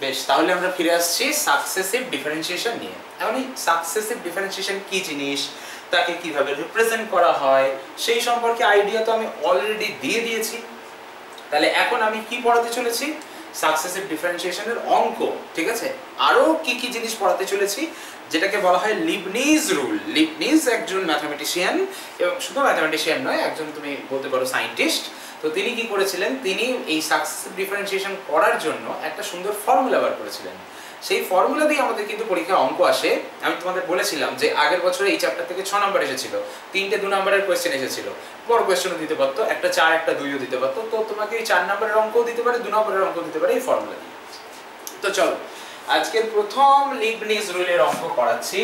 বেশ, তাহলে আমরা ফিরে আসছি সাকসেসিভ ডিফারেন্সিয়েশন নিয়ে। এখন এই সাকসেসিভ ডিফারেন্সিয়েশন কি জিনিস, তাকে কিভাবে রিপ্রেজেন্ট করা হয়, সেই সম্পর্কে আইডিয়া তো আমি অলরেডি দিয়ে দিয়েছি। তাহলে এখন আমি কি পড়াতে চলেছি? সাকসেসিভ ডিফারেন্সিয়েশনের অঙ্ক, ঠিক আছে? আরো কি কি জিনিস পড়াতে চলেছি, যেটাকে বলা হয় লিবনিজ রুল। লিবনিজ একজন ম্যাথমেটিশিয়ান, এবং শুধু ম্যাথমেটিশিয়ান নয়, একজন তুমি বলতে পারো সায়েন্টিস্ট। তো তিনি কি করেছিলেন, তিনি এই সাকসেসিভ ডিফারেন্সিয়েশন করার জন্য একটা সুন্দর ফর্মুলা বার করেছিলেন। সেই ফর্মুলা দিয়ে আমাদের কিন্তু পরীক্ষায় অঙ্ক আসে। আমি তোমাদের বলেছিলাম যে আগের বছরে এই চ্যাপ্টার থেকে 6 নম্বর এসেছিল, 3টে 2 নম্বরের কোয়েশ্চেন এসেছিল। বড় কোয়েশ্চেনও দিতে পারতো, একটা 4 একটা 2ও দিতে পারতো। তো তোমাকে এই 4 নম্বরের অঙ্কও দিতে পারে, 2 নম্বরের অঙ্ক দিতে পারে এই ফর্মুলা দিয়ে। তো চলো আজকের প্রথম লিবনিজ রুলের অঙ্ক করাচ্ছি,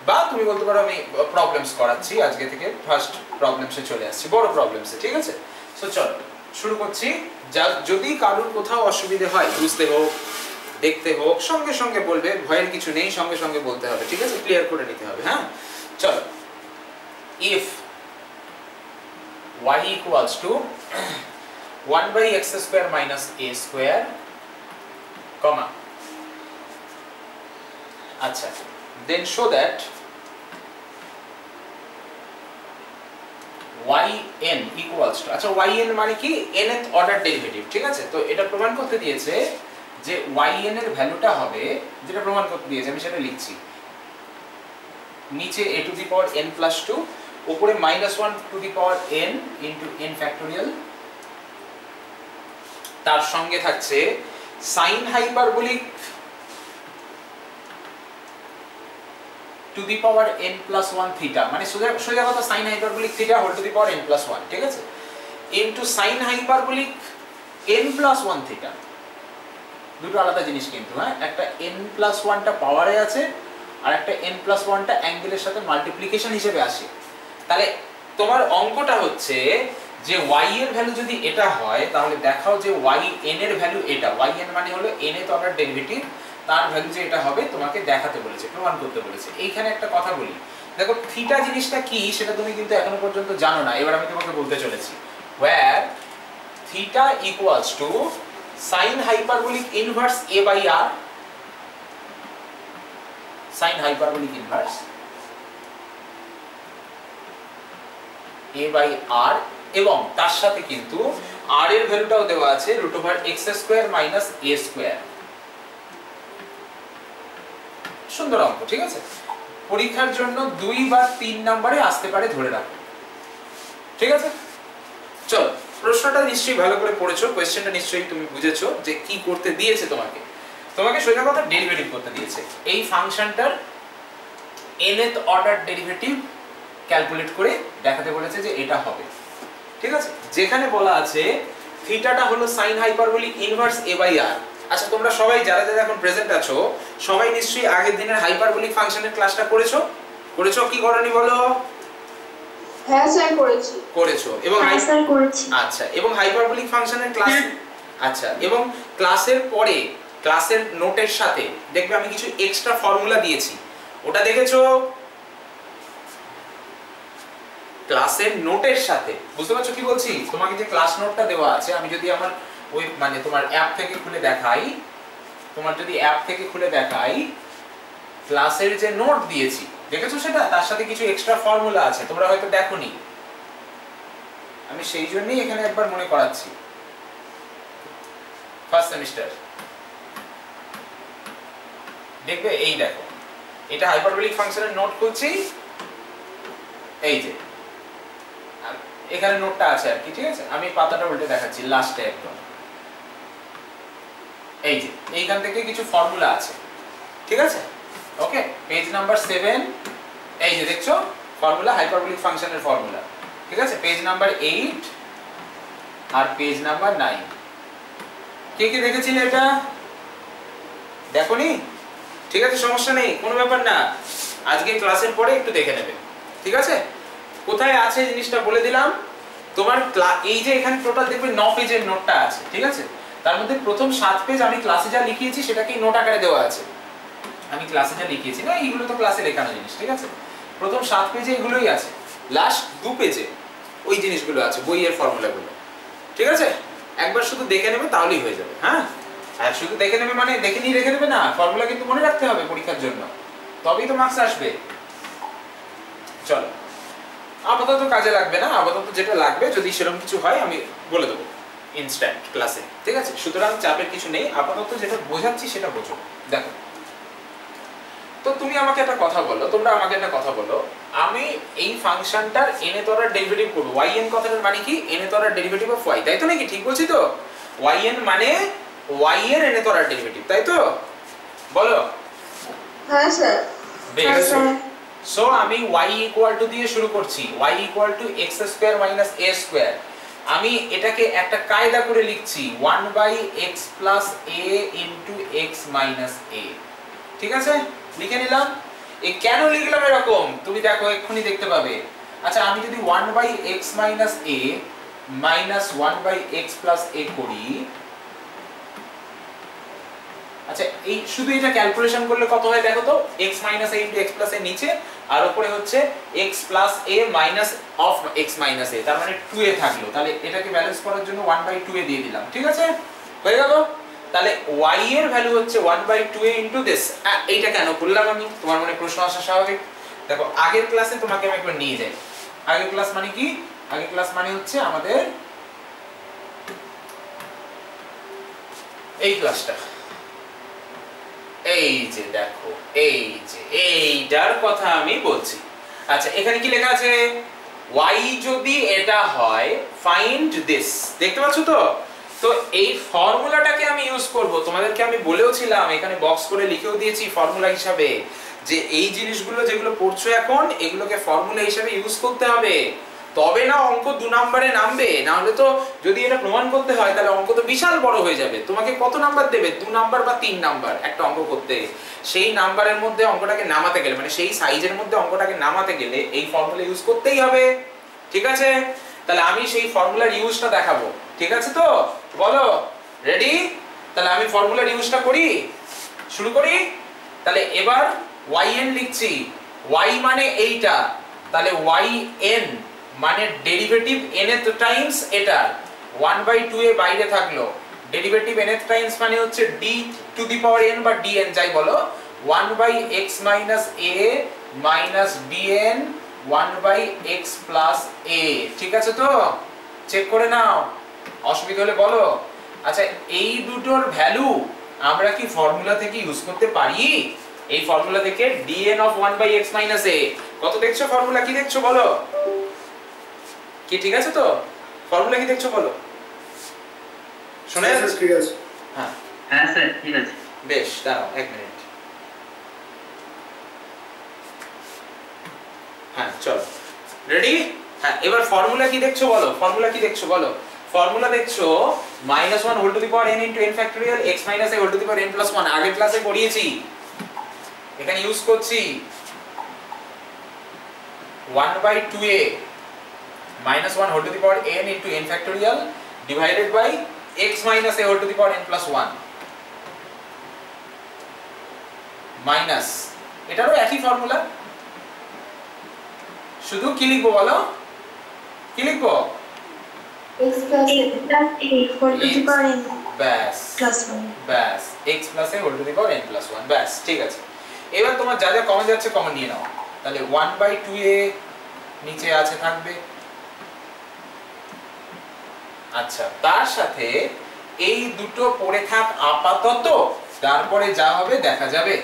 বা তুমি বলতে পারো আমি প্রবলেমস করাচ্ছি। আজকে থেকে ফার্স্ট প্রবলেমসে চলে আসছি, বড় প্রবলেমসে, ঠিক আছে? সো চলো শুরু করছি। যদি কারোর কোথাও অসুবিধে হয়, বুঝতে হোক দেখতে হোক, সঙ্গে সঙ্গে বলবে, ভয়ের কিছু নেই, সঙ্গে সঙ্গে বলতে হবে, ঠিক আছে? ক্লিয়ার করে নিতে হবে। হ্যাঁ, চলো। If y equals to 1/x² minus a², comma, আচ্ছা, then show that yn equals to, আচ্ছা yn মানে কি? nth অর্ডার ডেরিভেটিভ, ঠিক আছে? তো এটা প্রমাণ করতে দিয়েছে যে yn এর ভ্যালুটা হবে, যেটা প্রমাণ করতে দিয়েছে আমি সেটা লিখছি। নিচে a to the power n plus 2, উপরে -1 to the power n into n factorial, তার সঙ্গে থাকছে sin hyperbolic to the power n plus 1 theta, মানে সোজা কথা sin hyperbolic theta whole to the power n plus 1, ঠিক আছে? Into sin hyperbolic n plus 1 theta. দুটো আলাদা জিনিস কিন্তু, হ্যাঁ? একটা n প্লাস 1টা পাওয়ারে আছে, আর একটা n প্লাস 1টা অ্যাঙ্গেলের সাথে মাল্টিপ্লিকেশন হিসেবে আসে। তাহলে তোমার অঙ্কটা হচ্ছে যে y এর ভ্যালু যদি এটা হয়, তাহলে দেখাও যে yn এর ভ্যালু এটা। yn মানে হলো nth অর্ডার ডেরিভেটিভ, তার ভ্যালু যে এটা হবে তোমাকে দেখাতে বলেছে, প্রমাণ করতে বলেছে। এইখানে একটা কথা বলি, দেখো থিটা জিনিসটা কি সেটা তুমি কিন্তু এখনো পর্যন্ত জানো না, এবার আমি তোমাকে বলতে চলেছি। where theta equals to sin hyperbolic inverse a by r, sin hyperbolic inverse a by r, এবং তার সাথে কিন্তু r এর ভ্যালুটাও দেওয়া আছে √x² minus a²। সুন্দর অঙ্ক, ঠিক আছে? পরীক্ষার জন্য 2 বা 3 নম্বরে আসতে পারে, ধরে রাখো, ঠিক আছে? চলো, প্রশ্নটা নিশ্চয়ই ভালো করে পড়েছো, কোশ্চেনটা নিশ্চয়ই তুমি বুঝেছো যে কি করতে দিয়েছে তোমাকে। তোমাকে সোজা কথা ডেরিভেটিভ করতে দিয়েছে। এই ফাংশনটার nth অর্ডার ডেরিভেটিভ ক্যালকুলেট করে দেখাতে বলেছে যে এটা হবে, ঠিক আছে? যেখানে বলা আছে থিটাটা হলো sin hyperbolic inverse a by r। আচ্ছা, তোমরা সবাই যারা যারা এখন প্রেজেন্ট আছো, সবাই নিশ্চয়ই আগের দিনের হাইপারবোলিক ফাংশনের ক্লাসটা করেছো? কি করনি বলো? হ্যাঁ স্যার, করেছি। করেছো? এবং হ্যাঁ স্যার, করেছি। আচ্ছা, এবং হাইপারবোলিক ফাংশনের ক্লাস, আচ্ছা, এবং ক্লাসের পরে ক্লাসের নোটের সাথে দেখবে আমি কিছু এক্সট্রা ফর্মুলা দিয়েছি, ওটা দেখেছো? ক্লাসের নোটের সাথে, বুঝতে পারছো কি বলছি? তোমাকে যে ক্লাস নোটটা দেওয়া আছে, আমি যদি আমার ওই মানে তোমার অ্যাপ থেকে খুলে দেখাই, ক্লাসের যে নোট দিয়েছি, দেখেছো সেটা? তার সাথে কিছু এক্সট্রা ফর্মুলা আছে, তোমরা হয়তো দেখোনি, আমি সেই জন্যই এখানে একবার মনে করাচ্ছি। ফার্স্ট সেমিস্টার দেখবে, এই দেখো, এটা হাইপারবোলিক ফাংশনের নোট খুলছি, এই যে এখানে নোটটা আছে আর কি, ঠিক আছে? আমি পাতাটা উল্টে দেখাচ্ছি লাস্টে একদম। এই যে এইখান থেকে কিছু ফর্মুলা আছে, ঠিক আছে? ওকে, পেজ নাম্বার 7, এই যে দেখছো ফর্মুলা, হাইপারবোলিক ফাংশনের ফর্মুলা, ঠিক আছে? পেজ নাম্বার 8 আর পেজ নাম্বার 9। কে কে দেখেছিলে এটা? দেখোনি? ঠিক আছে, সমস্যা নেই, কোনো ব্যাপার না, আজকে ক্লাসের পরে একটু দেখে নেবে, ঠিক আছে? কোথায় আছে জিনিসটা বলে দিলাম। তোমার এই যে এখানে টোটাল দেখবে 9 পেজের নোটটা আছে, ঠিক আছে? তার মধ্যে প্রথম 7 পেজ আমি ক্লাসে যা লিখিয়েছি সেটাকেই নোট আকারে দেওয়া আছে। আমি ক্লাসে যা লিখিয়েছি না, এইগুলো তো ক্লাসে লেখানো জিনিস, ঠিক আছে? প্রথম 7 পেজে এগুলোই আছে, লাস্ট 2 পেজে ওই জিনিসগুলো আছে, বইয়ের ফর্মুলাগুলো, ঠিক আছে? একবার শুধু দেখে নেবে, তাহলেই হয়ে যাবে। হ্যাঁ, আর শুধু দেখে নেবে মানে দেখে নিয়ে রেখে দেবে না, ফর্মুলা কিন্তু মনে রাখতে হবে পরীক্ষার জন্য, তবেই তো মার্কস আসবে। চলো আপাতত কাজে লাগবে না, আপাতত যেটা লাগবে যদি সেরকম কিছু হয় আমি বলে দেবো ইনস্ট্যান্ট ক্লাসে, ঠিক আছে? সুতরাং চাপের কিছু নেই, আপাতত যেটা বোঝাচ্ছি সেটা বোঝো। দেখো, তো তুমি আমাকে একটা কথা বলো, তোমরা আমাকে একটা কথা বলো, আমি এই ফাংশনটার n এর অর্ডার ডেরিভেটিভ করব। yn কথাটার মানে কি? n এর অর্ডার ডেরিভেটিভ অফ y, তাই তো নাকি? ঠিক বলছি তো? yn মানে y এর n এর অর্ডার ডেরিভেটিভ, তাই তো? বলো। হ্যাঁ স্যার। বেশ, সো আমি y ইকুয়াল টু দিয়ে শুরু করছি, y equal to x square minus a square. আমি এটাকে একটা কায়দা করে লিখছি 1/x plus a into x minus a, ঠিক আছে? লিখে নিলাম। এই কেন লিখলাম এরকম তুমি দেখো, এক্ষুনি দেখতে পাবে। আচ্ছা, আমি যদি 1/x minus a minus 1/x plus a করি, আচ্ছা এই শুধু এটা ক্যালকুলেশন করলে কত হয় দেখো তো, x minus a into x plus a নিচে, আর উপরে হচ্ছে x plus a minus of x minus a, তার মানে 2a থাকলো। তাহলে এটাকে ব্যালেন্স করার জন্য 1/2a দিয়ে দিলাম, ঠিক আছে? হয়ে গেল। তাহলে y এর ভ্যালু হচ্ছে 1/2a ইনটু দিস। এইটা কেন করলাম আমি? তোমার মনে প্রশ্ন আসা স্বাভাবিক। দেখো, আগের ক্লাসে তোমাকে আমি একবার নিয়ে যাই। আগের ক্লাস মানে কি? আগের ক্লাস মানে হচ্ছে আমাদের এই ক্লাসটা। এই যে দেখো, এই যে এইটার কথা আমি বলছি। আচ্ছা, এখানে কি লেখা আছে? y যদি এটা হয় ফাইন্ড দিস, দেখতে পাচ্ছ তো? তো এই ফর্মুলাটাকে আমি ইউজ করব। তোমাদেরকে আমি বলেও ছিলাম, এখানে বক্স করে লিখেও দিয়েছি ফর্মুলা হিসাবে, যে এই জিনিসগুলো যেগুলো পড়ছো এখন এগুলোকে ফর্মুলা হিসাবে ইউজ করতে হবে, তবে না অঙ্ক 2 নম্বরে নামবে। না হলে তো যদি এটা প্রমাণ করতে হয় তাহলে অঙ্ক তো বিশাল বড় হয়ে যাবে। তোমাকে কত নাম্বার দেবে? 2 নাম্বার বা 3 নাম্বার একটা অঙ্ক করতে। সেই নাম্বারের মধ্যে অঙ্কটাকে নামাতে গেলে, মানে সেই সাইজের মধ্যে অঙ্কটাকে নামাতে গেলে এই ফর্মুলা ইউজ করতেই হবে, ঠিক আছে? তাহলে আমি সেই ফর্মুলার ইউজটা দেখাবো, ঠিক আছে তো? বলো, রেডি? তাহলে আমি ফর্মুলার ইউজটা করি, শুরু করি। তাহলে এবার yn লিখছি, y মানে এইটা, তাহলে yn মানে ডেরিভেটিভ nth টাইমস এটা, 1/2a বাইরে থাকলো, ডেরিভেটিভ nth টাইমস মানে হচ্ছে d two the power n বা dn যাই বলো, 1/x minus a minus dn 1/x plus a, ঠিক আছে তো? চেক করে নাও, অসুবিধা হলে বলো। আচ্ছা, এই দুটোর ভ্যালু আমরা কি ফর্মুলা থেকে ইউজ করতে পারি? এই ফর্মুলা থেকে dn of 1/x minus a, কত দেখছো ফর্মুলা? কি দেখছো বলো? কি ঠিক আছে তো? ফর্মুলা কি দেখছো বলো? শুনে যাচ্ছে? ঠিক আছে। হ্যাঁ হ্যাঁ স্যার, ঠিক আছে। বেশ, দাঁড়াও 1 মিনিট। হ্যাঁ চলো, রেডি? হ্যাঁ, এবার ফর্মুলা কি দেখছো বলো? ফর্মুলা কি দেখছো বলো? ফর্মুলা দেখছো -1 whole to the power n into n factorial x minus a whole to the power n plus 1। আগের ক্লাসে পড়িয়েছি, এখানে ইউজ করছি 1/2a -1 whole to the power n into n factorial divided by x minus a whole to the power n plus 1 minus, এটারও একই formula, শুধু কি লিখবো বলো? কি লিখবো? x plus a whole to the power n ব্যাস plus 1. ব্যাস, x plus a whole to the power n plus 1, ব্যাস, ঠিক আছে। এবার তোমার যা যা কমন যাচ্ছে কমন নিয়ে নাও। তাহলে 1/2a নিচে আছে, থাকবে। আচ্ছা, তার সাথে এই দুটো পড়ে থাক আপাতত, তারপরে যা হবে দেখা যাবে।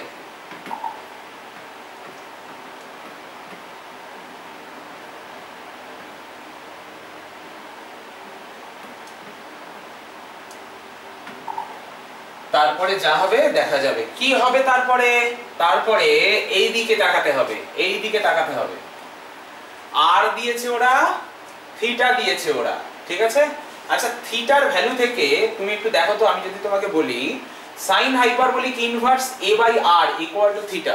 তারপরে যা হবে দেখা যাবে। কি হবে তারপরে? তারপরে এই দিকে তাকাতে হবে, এই দিকে তাকাতে হবে। আর দিয়েছে ওরা, থিটা দিয়েছে ওরা, ঠিক আছে? আচ্ছা, থিটার ভ্যালু থেকে তুমি একটু দেখো তো, আমি যদি তোমাকে বলি sin hyperbolic inverse a by r equal to theta,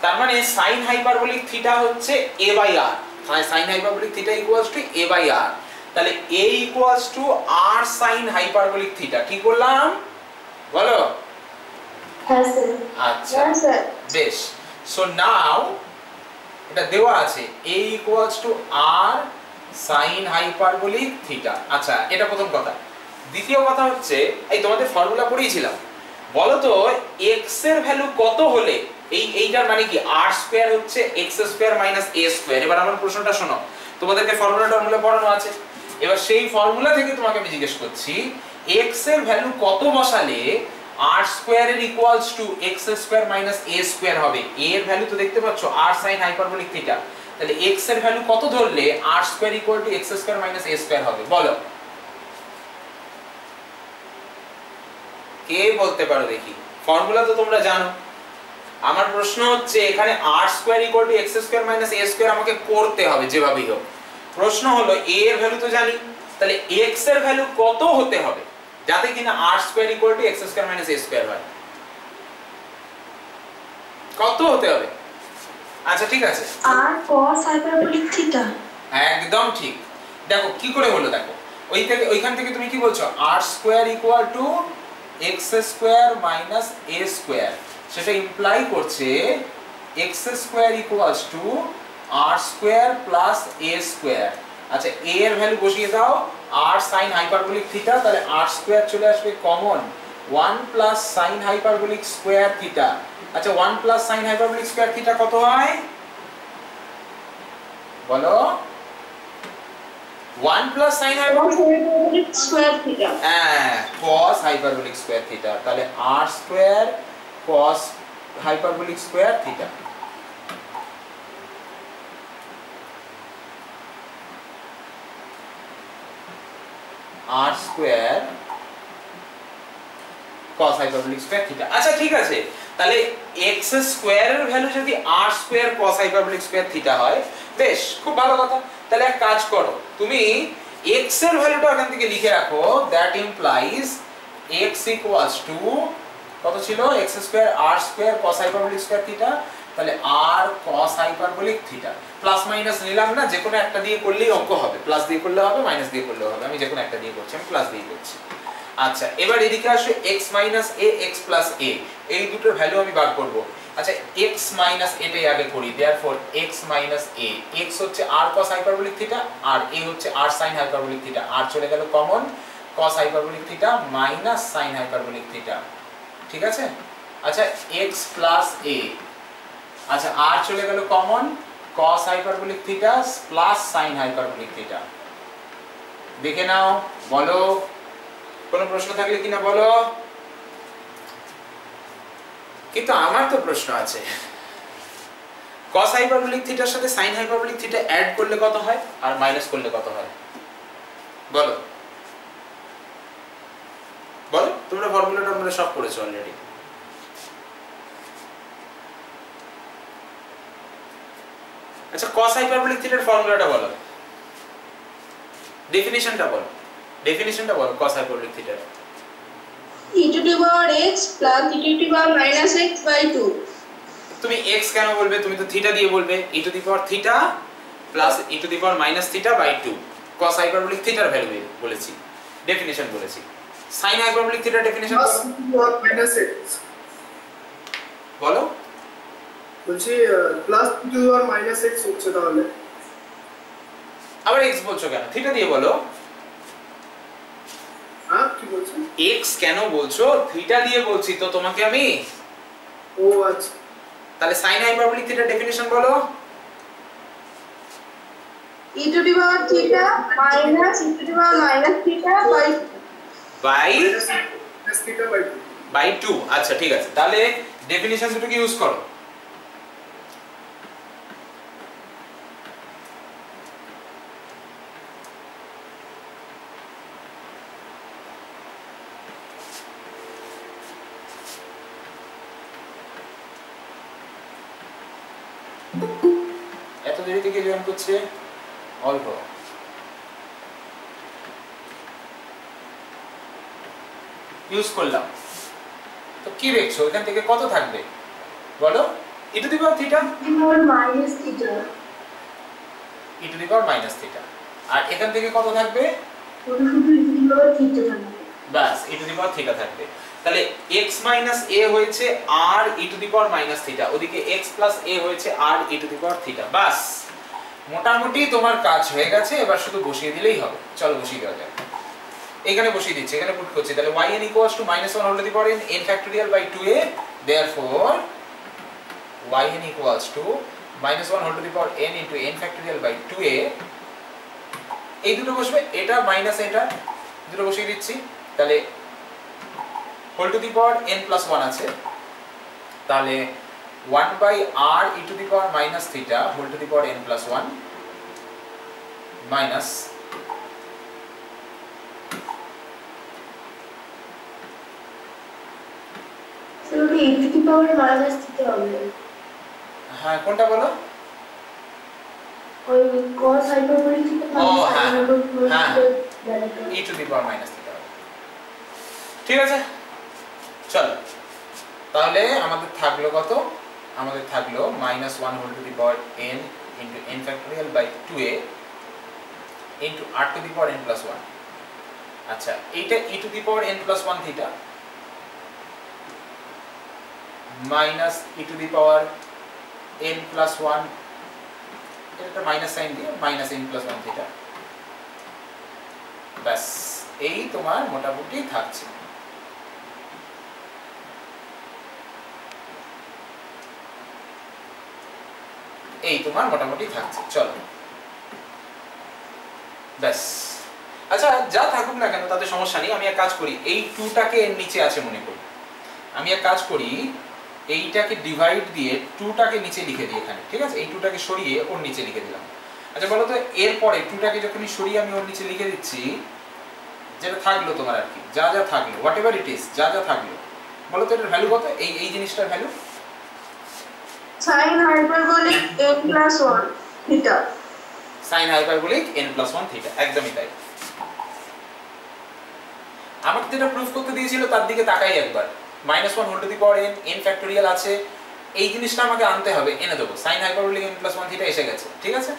তার মানে sin হাইপারবোলিক থিটা হচ্ছে a by r, sin hyperbolic theta equals to a by r। তাহলে a equals to r sin hyperbolic theta. কি করলাম বলো? হ্যাঁ স্যার। আচ্ছা হ্যাঁ স্যার। বেশ, সো নাও এটা দেওয়া আছে a equals to r sin hyperbolic theta. আচ্ছা, এটা প্রথম কথা। দ্বিতীয় কথা হচ্ছে এই তোমাদের ফর্মুলা পড়িয়েছিলাম, বলো তো x এর ভ্যালু কত হলে এইটার মানে কি r স্কয়ার হচ্ছে x square minus a square. এবার আমার প্রশ্নটা শোনো, তোমাদেরকে ফর্মুলাটা পড়ানো আছে, এবার সেই ফর্মুলা থেকে তোমাকে আমি জিজ্ঞেস করছি x এর ভ্যালু কত বসালে r স্কয়ার এর equals to x square minus a square হবে। a এর ভ্যালু তো দেখতে পাচ্ছ r sin হাইপারবোলিক থিটা, তাহলে x এর ভ্যালু কত ধরলে r square equal to x square minus a square হবে, বলো কে বলতে পারো দেখি। ফর্মুলা তো তোমরা জানো, আমার প্রশ্ন হচ্ছে এখানে r square equal to x square minus a square আমাকে করতে হবে যেভাবেই হোক। প্রশ্ন হলো a এর ভ্যালু তো জানি, তাহলে x এর ভ্যালু কত হতে হবে যাতে কিনা r square equal to x square minus a square হয়, কত হতে হবে? আচ্ছা ঠিক আছে, r cos হাইপারবোলিক থিটা। একদম ঠিক। দেখো কি করে হলো, দেখো ওইখান থেকে তুমি কি বলছো r square equal to x square minus a square, সেটা ইমপ্লাই করছে x square equals to r square plus a square. আচ্ছা a এর ভ্যালু বসিয়ে দাও r sin হাইপারবোলিক থিটা, তাহলে r স্কয়ার চলে আসবে common 1 plus sin hyperbolic square theta. আচ্ছা 1 plus sin hyperbolic square theta কত হয় বলো? 1 plus sin hyperbolic square theta, হ্যাঁ cos হাইপারবোলিক স্কয়ার থিটা, তাহলে r square cos hyperbolic square theta. r square cos hyperbolic square theta. আচ্ছা ঠিক আছে, তাহলে x স্কয়ার এর ভ্যালু যদি r square cos hyperbolic square theta হয়, বেশ খুব ভালো কথা। তাহলে এক কাজ করো, তুমি x এর ভ্যালুটা এখান থেকে লিখে রাখো, that implies x equals two কত ছিল x square r square cos hyperbolic square theta, তাহলে r cos hyperbolic theta. Plus minus নিলাম না, যে কোনো একটা দিয়ে করলেই অঙ্ক হবে, প্লাস দিয়ে করলে হবে মাইনাস দিয়ে করলে হবে, আমি যে কোনো একটা দিয়ে করছি, আমি প্লাস দিয়ে করছি। আচ্ছা এবার এদিকে আসো x minus a x plus a, এই দুটোর ভ্যালু আমি বার করব। আচ্ছা x মাইনাস এটাই আগে করি, therefore x minus a, x হচ্ছে r cos হাইপারবোলিক থিটা আর a হচ্ছে r sin hyperbolic theta, r চলে গেল common cos hyperbolic theta minus sin hyperbolic theta, ঠিক আছে। আচ্ছা x প্লাস a, আচ্ছা r চলে গেল common cos hyperbolic theta plus sin hyperbolic theta. দেখে নাও, বলো কোনো প্রশ্ন থাকলে কিনা বলো। কিন্তু আমার তো প্রশ্ন আছে, cos হাইপারবোলিক থিটার সাথে sin হাইপারবোলিক থিটা অ্যাড করলে কত হয় আর মাইনাস করলে কত হয়, বলো বলো। তোমরা ফর্মুলাটা আমরা সব করেছো অলরেডি। আচ্ছা cos হাইপারবোলিক থিটার ফর্মুলাটা বলো, ডেফিনিশনটা বলো, ডেফিনিশনটা বলো cos হাইপারবোলিক থিটার। e to the power x plus e to the power minus x by 2। তুমি x কেন বলবে, তুমি তো থিটা দিয়ে বলবে, e to the power theta plus e to the power minus theta by 2 cos hyperbolic থিটার value বলেছি, definition বলেছি। sin হাইপারবোলিক থিটার ডেফিনিশন প্লাস মাইনাস x বলো। বলছি প্লাস টু আর মাইনাস x হচ্ছে, তাহলে আবার x বলছো কেন, থিটা দিয়ে বলো। হ্যাঁ কি বলছেন, x কেন বলছো, থিটা দিয়ে বলছি তো তোমাকে আমি। ও আচ্ছা, তাহলে sin হাইপারবোলিক থিটার ডেফিনিশন বলো। e to the power theta minus e to the power minus theta by minus theta by 2। আচ্ছা ঠিক আছে, তাহলে ডেফিনিশন দুটোকে ইউজ করো। এত দেরি থেকে জয়েন করছে অল্প, ইউজ করলাম তো কি দেখছো, এখান থেকে কত থাকবে বলো। e to the power theta minus theta, e to the power minus theta, আর এখান থেকে কত থাকবে, শুধু e to the power theta থাকবে, বাস e to the power theta থাকবে। তাহলে x মাইনাস a হয়েছে r e to the power minus theta, ওদিকে x প্লাস a হয়েছে r e to the power theta. বাস মোটামুটি তোমার কাজ হয়ে গেছে, এবার শুধু বসিয়ে দিলেই হবে। চলো বসিয়ে দেওয়া যাক। এখানে বসিয়ে দিচ্ছি, এখানে পুট করছি, তাহলে yn equals to -1 whole to the power n factorial by 2a, therefore yn equals to -1 whole to the power n into n factorial by 2a, এই দুটো বসবে, এটা মাইনাস এটা দুটো বসিয়ে দিচ্ছি, তাহলে whole to the power n plus 1 আছে, তাহলে 1 by r e to the power minus theta whole to the power n plus 1 minus সেটা e to the power minus theta হবে। হ্যাঁ কোনটা বলো? ওই cos hyperbolic theta ও হ্যাঁ হ্যাঁ theta e to the power minus theta, ঠিক আছে। চলো তাহলে আমাদের থাকলো কত? আমাদের থাকলো -1 whole to the power n into n factorial by 2a into r to the power n plus 1। আচ্ছা এইটা e to the power n plus 1 theta minus e to the power n plus 1, এটা minus sine দিয়ে minus n plus 1 theta, বাস এই তোমার মোটামুটি থাকছে। এই তোমার মোটামুটি থাকছে, চলো ব্যাস। আচ্ছা যা থাকুক না কেন তাতে সমস্যা নেই, আমি এক কাজ করি, এই 2টাকে এর নিচে আছে মনে করি, আমি এক কাজ করি এইটাকে ডিভাইড দিয়ে 2টাকে নিচে লিখে দিই এখানে, ঠিক আছে, এই 2টাকে সরিয়ে ওর নিচে লিখে দিলাম। আচ্ছা বলো তো এরপরে 2টাকে যখন সরিয়ে আমি ওর নিচে লিখে দিচ্ছি, যেটা থাকলো তোমার আর কি, যা যা থাকলো হোয়াট এভার ইট ইজ, যা যা থাকলো বলো তো এটার ভ্যালু কত? এই জিনিসটার value sin hyperbolic n plus 1 theta sin hyperbolic n plus 1 theta, একদমই তাই। আমাকে যেটা প্রুফ করতে দিয়েছিল তার দিকে তাকাই একবার, -1 whole to the power n, n factorial আছে, এই জিনিসটা আমাকে আনতে হবে, এনে দেবো, sin hyperbolic n plus 1 theta এসে গেছে, ঠিক আছে।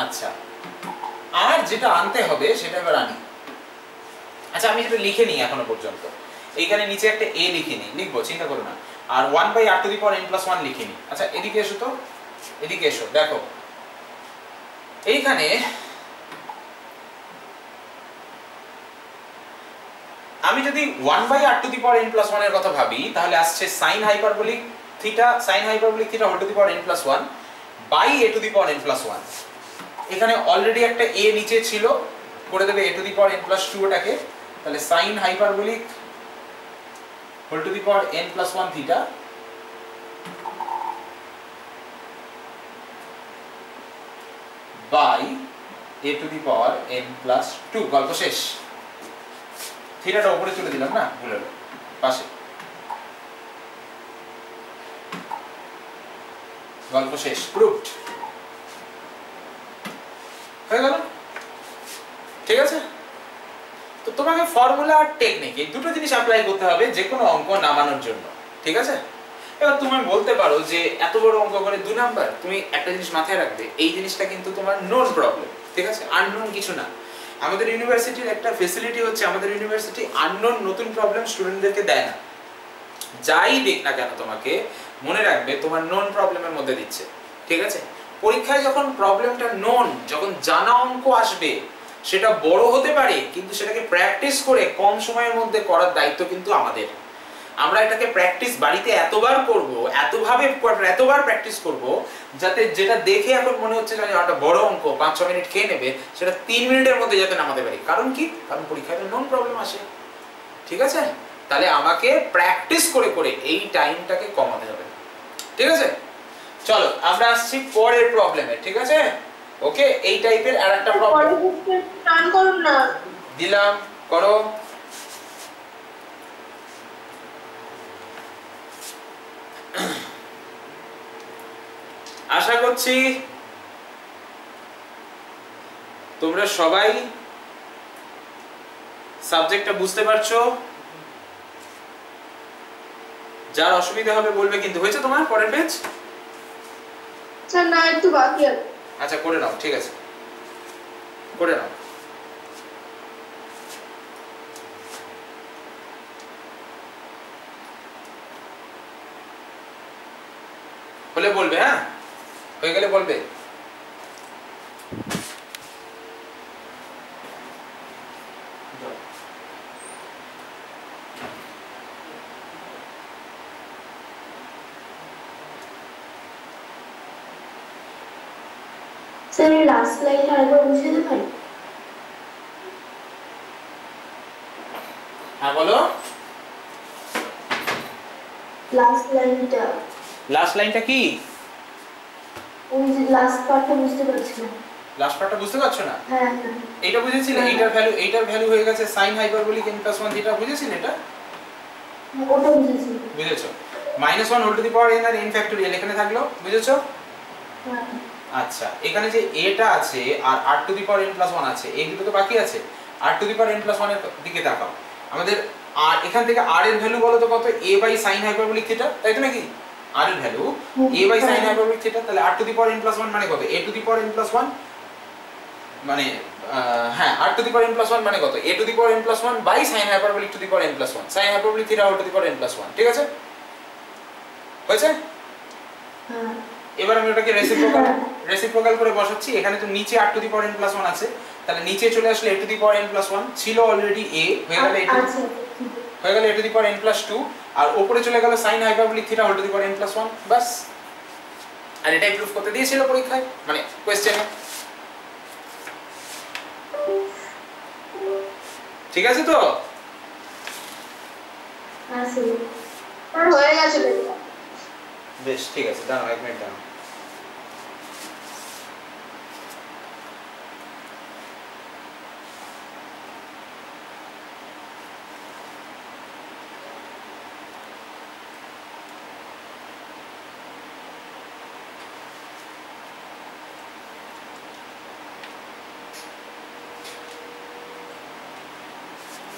আচ্ছা আর যেটা আনতে হবে সেটা এবার আনি। আচ্ছা আমি যেটা লিখে নিই এখনো পর্যন্ত, এইখানে নিচে একটা a লিখে নিই, লিখবো চিন্তা করো না, আর 1 by r to the power n plus 1 লিখে নিই। আচ্ছা এদিকে এসো তো, এদিকে এসো, দেখো এইখানে আমি যদি 1 by r to the power n plus 1 এর কথা ভাবি, তাহলে আসছে sin hyperbolic theta whole to the power n plus 1 by a to the power n plus 1। এখানে অলরেডি একটা a নিচে ছিল, করে দেবে a to the power n plus 2 ওটাকে, তাহলে sin hyperbolic whole to the power n plus 1 theta by a to the power n plus 2, গল্প শেষ। থিটাটা উপরে তুলে দিলাম না, ভুলে গেল পাশে, গল্প শেষ, প্রুভড হয়ে গেল, ঠিক আছে। তো তোমাকে ফর্মুলা আর টেকনিক এই দুটো জিনিস অ্যাপ্লাই করতে হবে যে কোনো অঙ্ক নামানোর জন্য, ঠিক আছে। এবার তুমি বলতে পারো যে এত বড় অঙ্ক করে 2 নাম্বার, তুমি একটা জিনিস মাথায় রাখবে, এই জিনিসটা কিন্তু তোমার নোন প্রবলেম, ঠিক আছে, আননোন কিছু না। আমাদের ইউনিভার্সিটির একটা ফ্যাসিলিটি হচ্ছে আমাদের ইউনিভার্সিটি আননোন নতুন প্রবলেম স্টুডেন্টদেরকে দেয় না, যাই দেখ না কেন তোমাকে মনে রাখবে তোমার নোন প্রবলেমের মধ্যে দিচ্ছে, ঠিক আছে। পরীক্ষায় যখন প্রবলেমটা নোন, যখন জানা অঙ্ক আসবে, সেটা বড় হতে পারে কিন্তু সেটাকে প্র্যাকটিস করে কম সময়ের মধ্যে করার দায়িত্ব কিন্তু আমাদের। আমরা এটাকে প্র্যাকটিস বাড়িতে এতবার করব, এতবার প্র্যাকটিস করব, যাতে যেটা দেখে এখন মনে হচ্ছে যে একটা বড় অঙ্ক 5-6 মিনিট খেয়ে নেবে, সেটা 3 মিনিটের মধ্যে যাতে নামাতে পারি। কারণ কি? কারণ পরীক্ষায় নোন প্রবলেম আসে, ঠিক আছে। তাহলে আমাকে প্র্যাকটিস করে করে এই টাইমটাকে কমাতে হবে, ঠিক আছে। চলো আমরা আসছি পরের প্রবলেমে, ঠিক আছে। ওকে, এই টাইপের আরেকটা প্রবলেম টান করুন না, দিলাম, করো। আশা করছি তোমরা সবাই সাবজেক্টটা বুঝতে পারছো। যার অসুবিধা হবে বলবে কিন্তু। হয়েছে তোমার পরের পেজ? স্যার না, একটু বাকি আছে। আচ্ছা করে নাও, ঠিক আছে, করে নাও। হলে বলবে, হ্যাঁ হয়ে গেলে বলবে। স্যার এই লাস্ট লাইনটা আরেকবার বুঝিয়ে দিতে পারি? হ্যাঁ বলো। লাস্ট লাইনটা, লাস্ট লাইনটা কি? ওই যে লাস্ট পার্টটা বুঝতে পারছি না। লাস্ট পার্টটা বুঝতে পারছো না? হ্যাঁ হ্যাঁ এটা বুঝেছিলে? এইটার ভ্যালু হয়ে গেছে sin হাইপারবোলিক n + 1 থিটা, বুঝেছিলে এটা? ওটা বুঝেছি। বুঝেছো? -1 whole to the power n আর n ফ্যাক্টোরিয়াল এখানে থাকলো, বুঝেছো? হ্যাঁ আচ্ছা, এখানে যে এটা আছে আর r to the power n + 1 আছে, এই দুটো তো বাকি আছে। r to the power n + 1 এর দিকে তাকাও। আমাদের আর এখান থেকে r এর ভ্যালু বলো তো কত? a by sin hyperbolic theta, তাই তো নাকি? r এর value a by sin hyperbolic theta, তাহলে r to the power n + 1 মানে কত? a to the power n + 1 মানে হ্যাঁ, r to the power n + 1 মানে কত? a to the power n + 1 by sin hyperbolic to the power n + 1, sin hyperbolic theta whole to the power n + 1, ঠিক আছে? হয়েছে? হ্যাঁ এবার আমি ওটাকে রেসিপ্রোকাল করে বসাচ্ছি। এখানে তো নিচে r to the power n + 1 আছে, তাহলে নিচে চলে আসলে a to the power n + 1 ছিল অলরেডি a, হয়ে গেল a to the power n + 2, আর উপরে চলে গেল sin hyperbolic theta whole to the power n + 1, বাস। আর এটাই প্রুফ করতে দিয়েছিল পরীক্ষায়, মানে কোশ্চেনে। ঠিক আছে তো? আছে আর হয়ে গেছে। বেশ, ঠিক আছে, দাঁড়াও 1 মিনিট দাঁড়াও।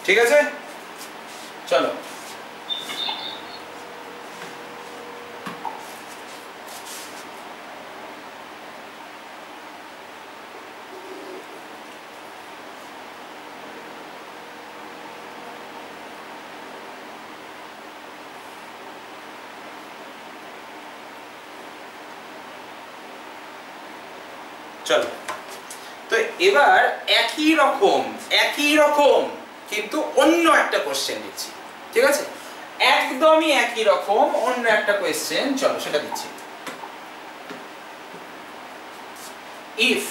ঠিক আছে, চলো। চলো, তো এবার একই রকম কিন্তু অন্য একটা কোশ্চেন দিচ্ছি, ঠিক আছে? একদমই একই রকম অন্য একটা কোশ্চেন, চলো সেটা দিচ্ছি। if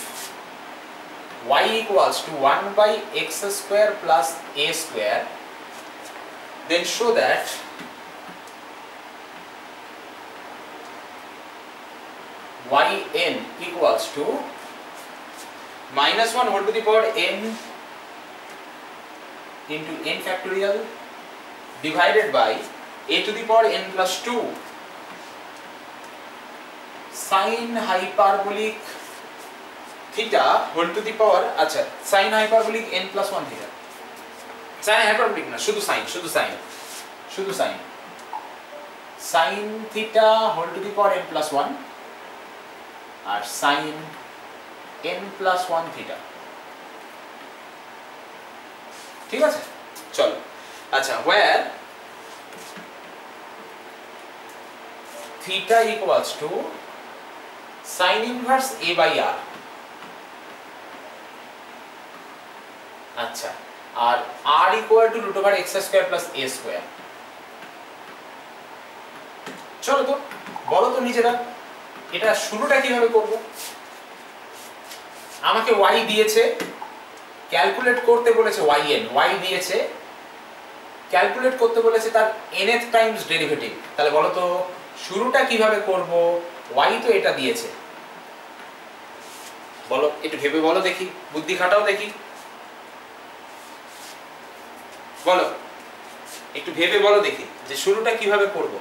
y equals to 1 by x square plus a square, then show that yn equals to -1 whole to the power n into n factorial divided by a to the power n plus 2 sin hyperbolic theta whole to the power, আচ্ছা sin hyperbolic n plus 1 theta, sin hyperbolic না, শুধু sin sin theta whole to the power n plus 1 R sin n plus 1 theta, ঠিক আছে? চলো, আচ্ছা, where theta equals to sin inverse a by r, আচ্ছা, আর r equal to root over x square plus a square। চলো তো বলো তো নিজেরা, এটা শুরুটা কিভাবে করব? আমাকে y দিয়েছে, ক্যালকুলেট করতে বলেছে y দিয়েছে, ক্যালকুলেট করতে বলেছে তার nth টাইমস ডেরিভেটিভ। তাহলে বলো তো শুরুটা কিভাবে করব? y তো এটা দিয়েছে, বলো একটু ভেবে বলো দেখি, বুদ্ধি খাটাও দেখি, বলো একটু ভেবে বলো দেখি যে শুরুটা কিভাবে করব।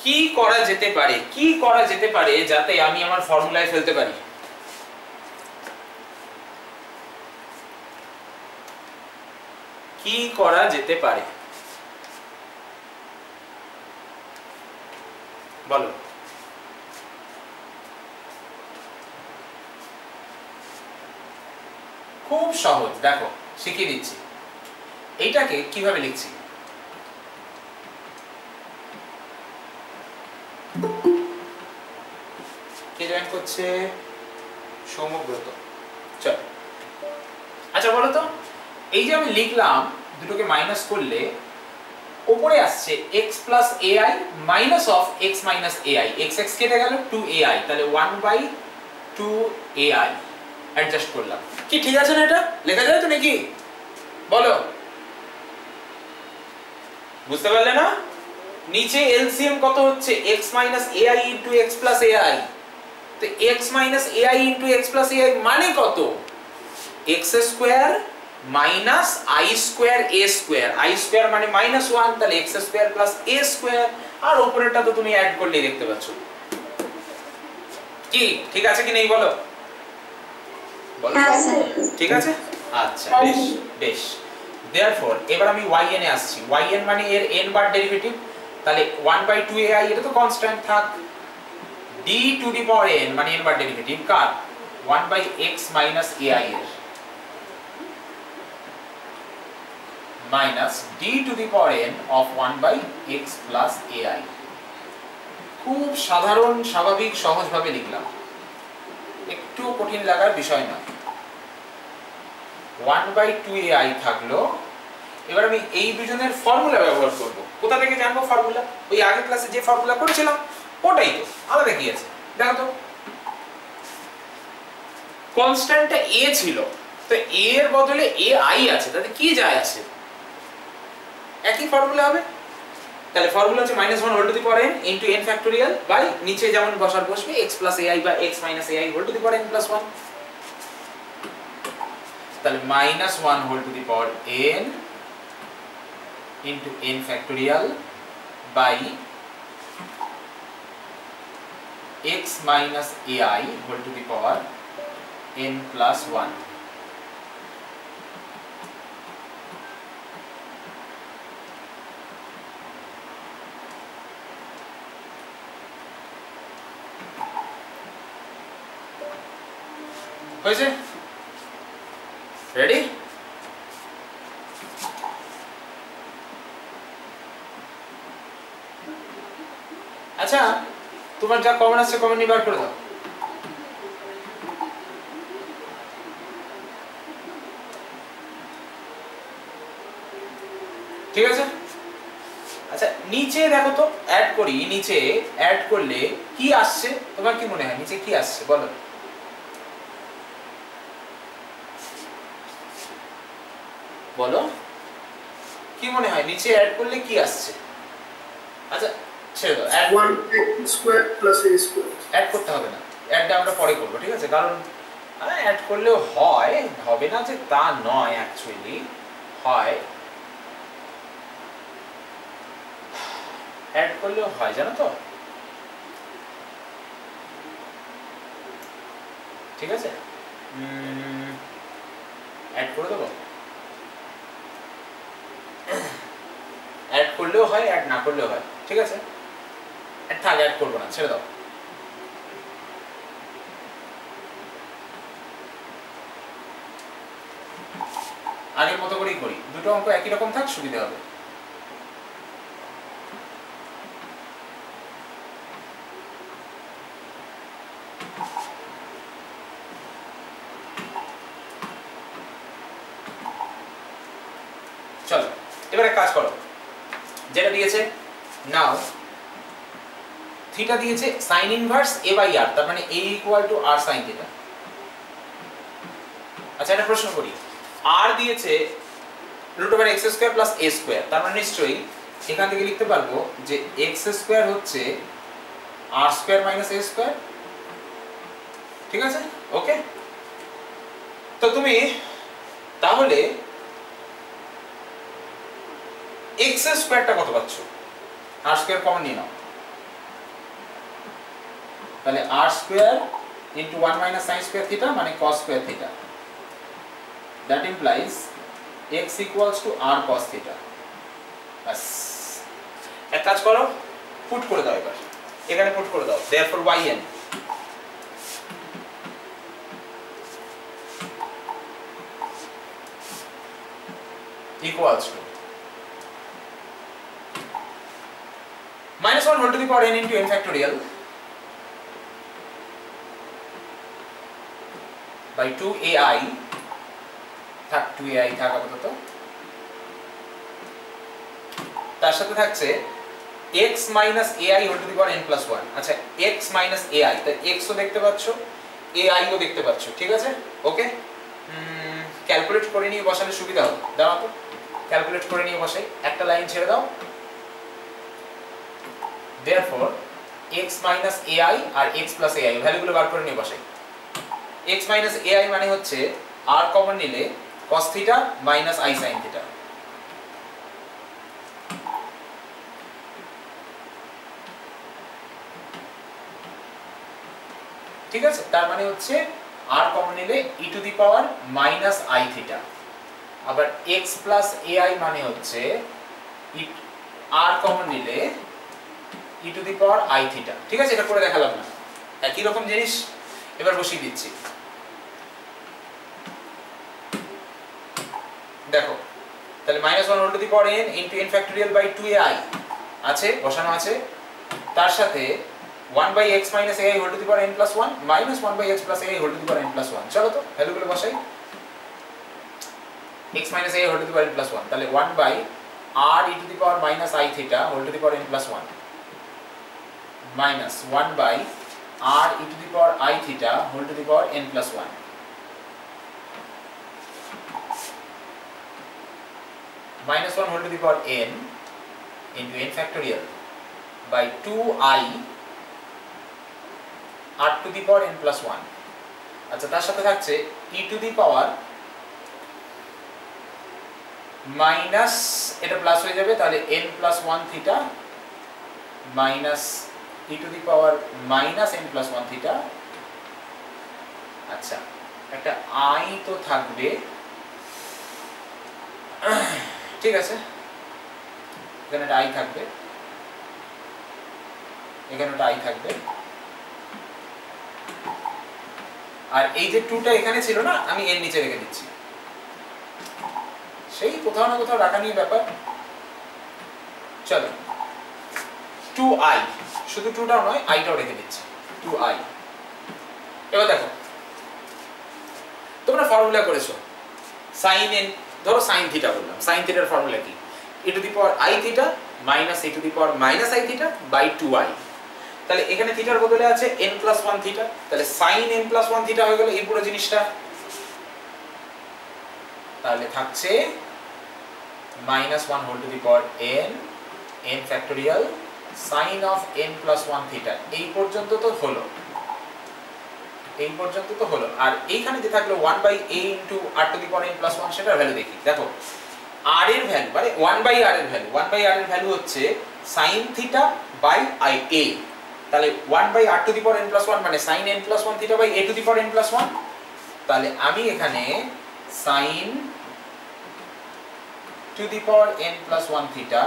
কি করা যেতে পারে যাতে আমি আমার ফর্মুলায় ফেলতে পারি? কি করা যেতে পারে বলো? খুব সহজ, দেখো শিখিয়ে দিচ্ছি। এইটাকে কিভাবে লিখছি? কে জয়েন করছে? সৌম্যব্রত। চল, আচ্ছা বলো তো, এই যে আমি লিখলাম দুটোকে মাইনাস করলে উপরে আসছে x plus ai minus of x minus ai, x x কেটে গেল 2ai, তাহলে 1/2ai অ্যাডজাস্ট করলাম। কি ঠিক আছে না? এটা লেখা যায় তো নাকি? বলো, বুঝতে পারলে না? নিচে এলসিএম কত হচ্ছে? x minus ai into x plus ai, তো x minus ai into x plus ai মানে কত? x square minus i square a square, i square মানে -1, তাহলে x square plus a square, আর উপরেরটা তো তুমি অ্যাড করলেই দেখতে পাচ্ছ। কি ঠিক আছে কি নেই বলো? বলো ঠিক আছে? আচ্ছা বেশ বেশ। देयरफॉर এবার আমি yn এ আসছি। yn মানে এর n বার ডেরিভেটিভ, তাহলে 1/2ai এটা তো কনস্ট্যান্ট থাক। d two the power n মানে n বার ডেরিভেটিভ কার? 1/x মাইনাস ai এর minus d two the power n of 1/x plus ai। খুব সাধারণ স্বাভাবিক সহজভাবে লিখলাম, একটু কঠিন লাগার বিষয় না। 1/2ai থাকলো। এবার আমি এই দুজনের ফর্মুলা ব্যবহার করব। কোথা থেকে জানবো ফর্মুলা? ওই আগের ক্লাসে যে ফর্মুলা করেছিলাম ওটাই তো, আলাদা কি আছে? দেখো তো, কনস্ট্যান্টটা a ছিল, তো a এর বদলে ai আছে, তাতে কি যায় আসে? একই ফর্মুলা হবে। তাহলে ফর্মুলা হচ্ছে -1 whole to the power n into n factorial by নিচে যেমন বসার বসবে x প্লাস ai বা x minus ai whole to the power n plus 1। তাহলে -1 whole to the power n into n factorial by x minus ai whole to the power n plus 1। হয়েছে? Ready? আচ্ছা, তোমার যা common আছে common নিয়ে বার করে দাও। ঠিক আছে? আচ্ছা নিচে দেখো তো, অ্যাড করি। নিচে অ্যাড করলে কি আসছে? তোমার কি মনে হয় নিচে কি আসছে বলো? বলো কি মনে হয় নিচে অ্যাড করলে কি আসছে? আচ্ছা ছেড়ে দাও, add 1 square plus a square. Add করতে হবে না, অ্যাডটা আমরা পরে করব, ঠিক আছে? কারণ অ্যাড করলেও হয়, হবে না যে তা নয়, অ্যাকচুয়ালি হয়, অ্যাড করলেও হয়, জানো তো? ঠিক আছে, অ্যাড করে দেবো। অ্যাড করলেও হয়, অ্যাড না করলেও হয়, ঠিক আছে? থাক, অ্যাড করবো না, ছেড়ে দাও। আগের মতো করেই করি, দুটো অঙ্ক একই রকম থাক, সুবিধা হবে। চলো এবারে কাজ করো, যেটা দিয়েছে নাও থিটা দিয়েছে sin inverse a by r, তার মানে a equal to r sin theta. আচ্ছা একটা প্রশ্ন করি, r দিয়েছে √x square plus a square, তার মানে নিশ্চয়ই এখান থেকে লিখতে পারবো যে x স্কয়ার হচ্ছে r square minus a square. ঠিক আছে, ওকে? তো তুমি তাহলে x স্কয়ারটা কত পাচ্ছ? r স্কয়ার কমন নিয়ে নাও, তাহলে r square into 1 minus sin square theta মানে cos square theta, that implies x equals to r cos theta. বাস, এক কাজ করো, পুট করে দাও, এবার এখানে পুট করে দাও। Therefore yn equals to -1 whole to the power n into n factorial by 2ai থাক 2ai থাক আপাতত, তার সাথে থাকছে x minus ai whole to the power n plus 1। আচ্ছা x minus ai, তাই x ও দেখতে পাচ্ছ, ai ও দেখতে পাচ্ছ, ঠিক আছে? ওকে, ক্যালকুলেট করে নিয়ে বসালে সুবিধা হবে। দাও তো ক্যালকুলেট করে নিয়ে বসাই, একটা লাইন ছেড়ে দাও। therefore x minus ai আর x plus ai ভ্যালুগুলো বার করে নিয়ে বসাই। x minus ai মানে হচ্ছে r কমন নিলে cos theta minus i sin theta, ঠিক আছে? তার মানে হচ্ছে r কমন নিলে e to the power minus i theta, আবার x প্লাস ai মানে হচ্ছে r কমন নিলে e to the power i theta, ঠিক আছে? এটা করে দেখালাম না, একই রকম জিনিস এবার বসিয়ে দিচ্ছি। দেখো তাহলে -1 whole to the power n into n factorial by 2ai আছে, বসানো আছে, তার সাথে 1/x minus ai whole to the power n plus 1 minus 1/x plus ai whole to the power n plus 1। চলো তো ভ্যালুগুলো বসাই। x minus ai whole to the power n plus 1, তাহলে 1/r e to the power minus i theta whole to the power n plus 1 minus 1/r e to the power i theta whole to the power n plus 1 minus 1 whole to the power n into n factorial by 2i r to the power n plus 1। আচ্ছা তার সাথে থাকছে e to the power minus, এটা plus হয়ে যাবে, তাহলে n plus 1 theta minus e to the power minus n plus 1 theta. আচ্ছা একটা i তো থাকবে, ঠিক আছে, এখানে একটা i থাকবে, এখানে একটা i থাকবে, আর এই যে 2টা এখানে ছিল না, আমি এর নিচে রেখে দিচ্ছি, সেই কোথাও না কোথাও রাখা নিয়ে ব্যাপার। চলো 2i, শুধু 2টাও নয় iটাও রেখে দিচ্ছি, 2i। এবার দেখো তোমরা ফর্মুলা করেছো sin n, ধরো sin থিটা বললাম, sin থিটার ফর্মুলা কি? e to the power i theta minus e to the power minus i theta by 2i। তাহলে এখানে থিটার বদলে আছে n plus 1 থিটা, তাহলে sin n plus 1 থিটা হয়ে গেল এই পুরো জিনিসটা। তাহলে থাকছে -1 whole to the power n n factorial sin of n plus 1 theta. এই পর্যন্ত তো হলো, এই পর্যন্ত তো হলো, আর এইখানে যে থাকলো 1/a into r to the power n plus 1, সেটার ভ্যালু দেখি। দেখো r এর ভ্যালু মানে 1/r এর ভ্যালু, 1/r এর ভ্যালু হচ্ছে sin থিটা বাই a, তাহলে 1/r to the power n plus 1 মানে sin n plus 1 theta by a to the power n plus 1। তাহলে আমি এখানে sin to the power n plus 1 theta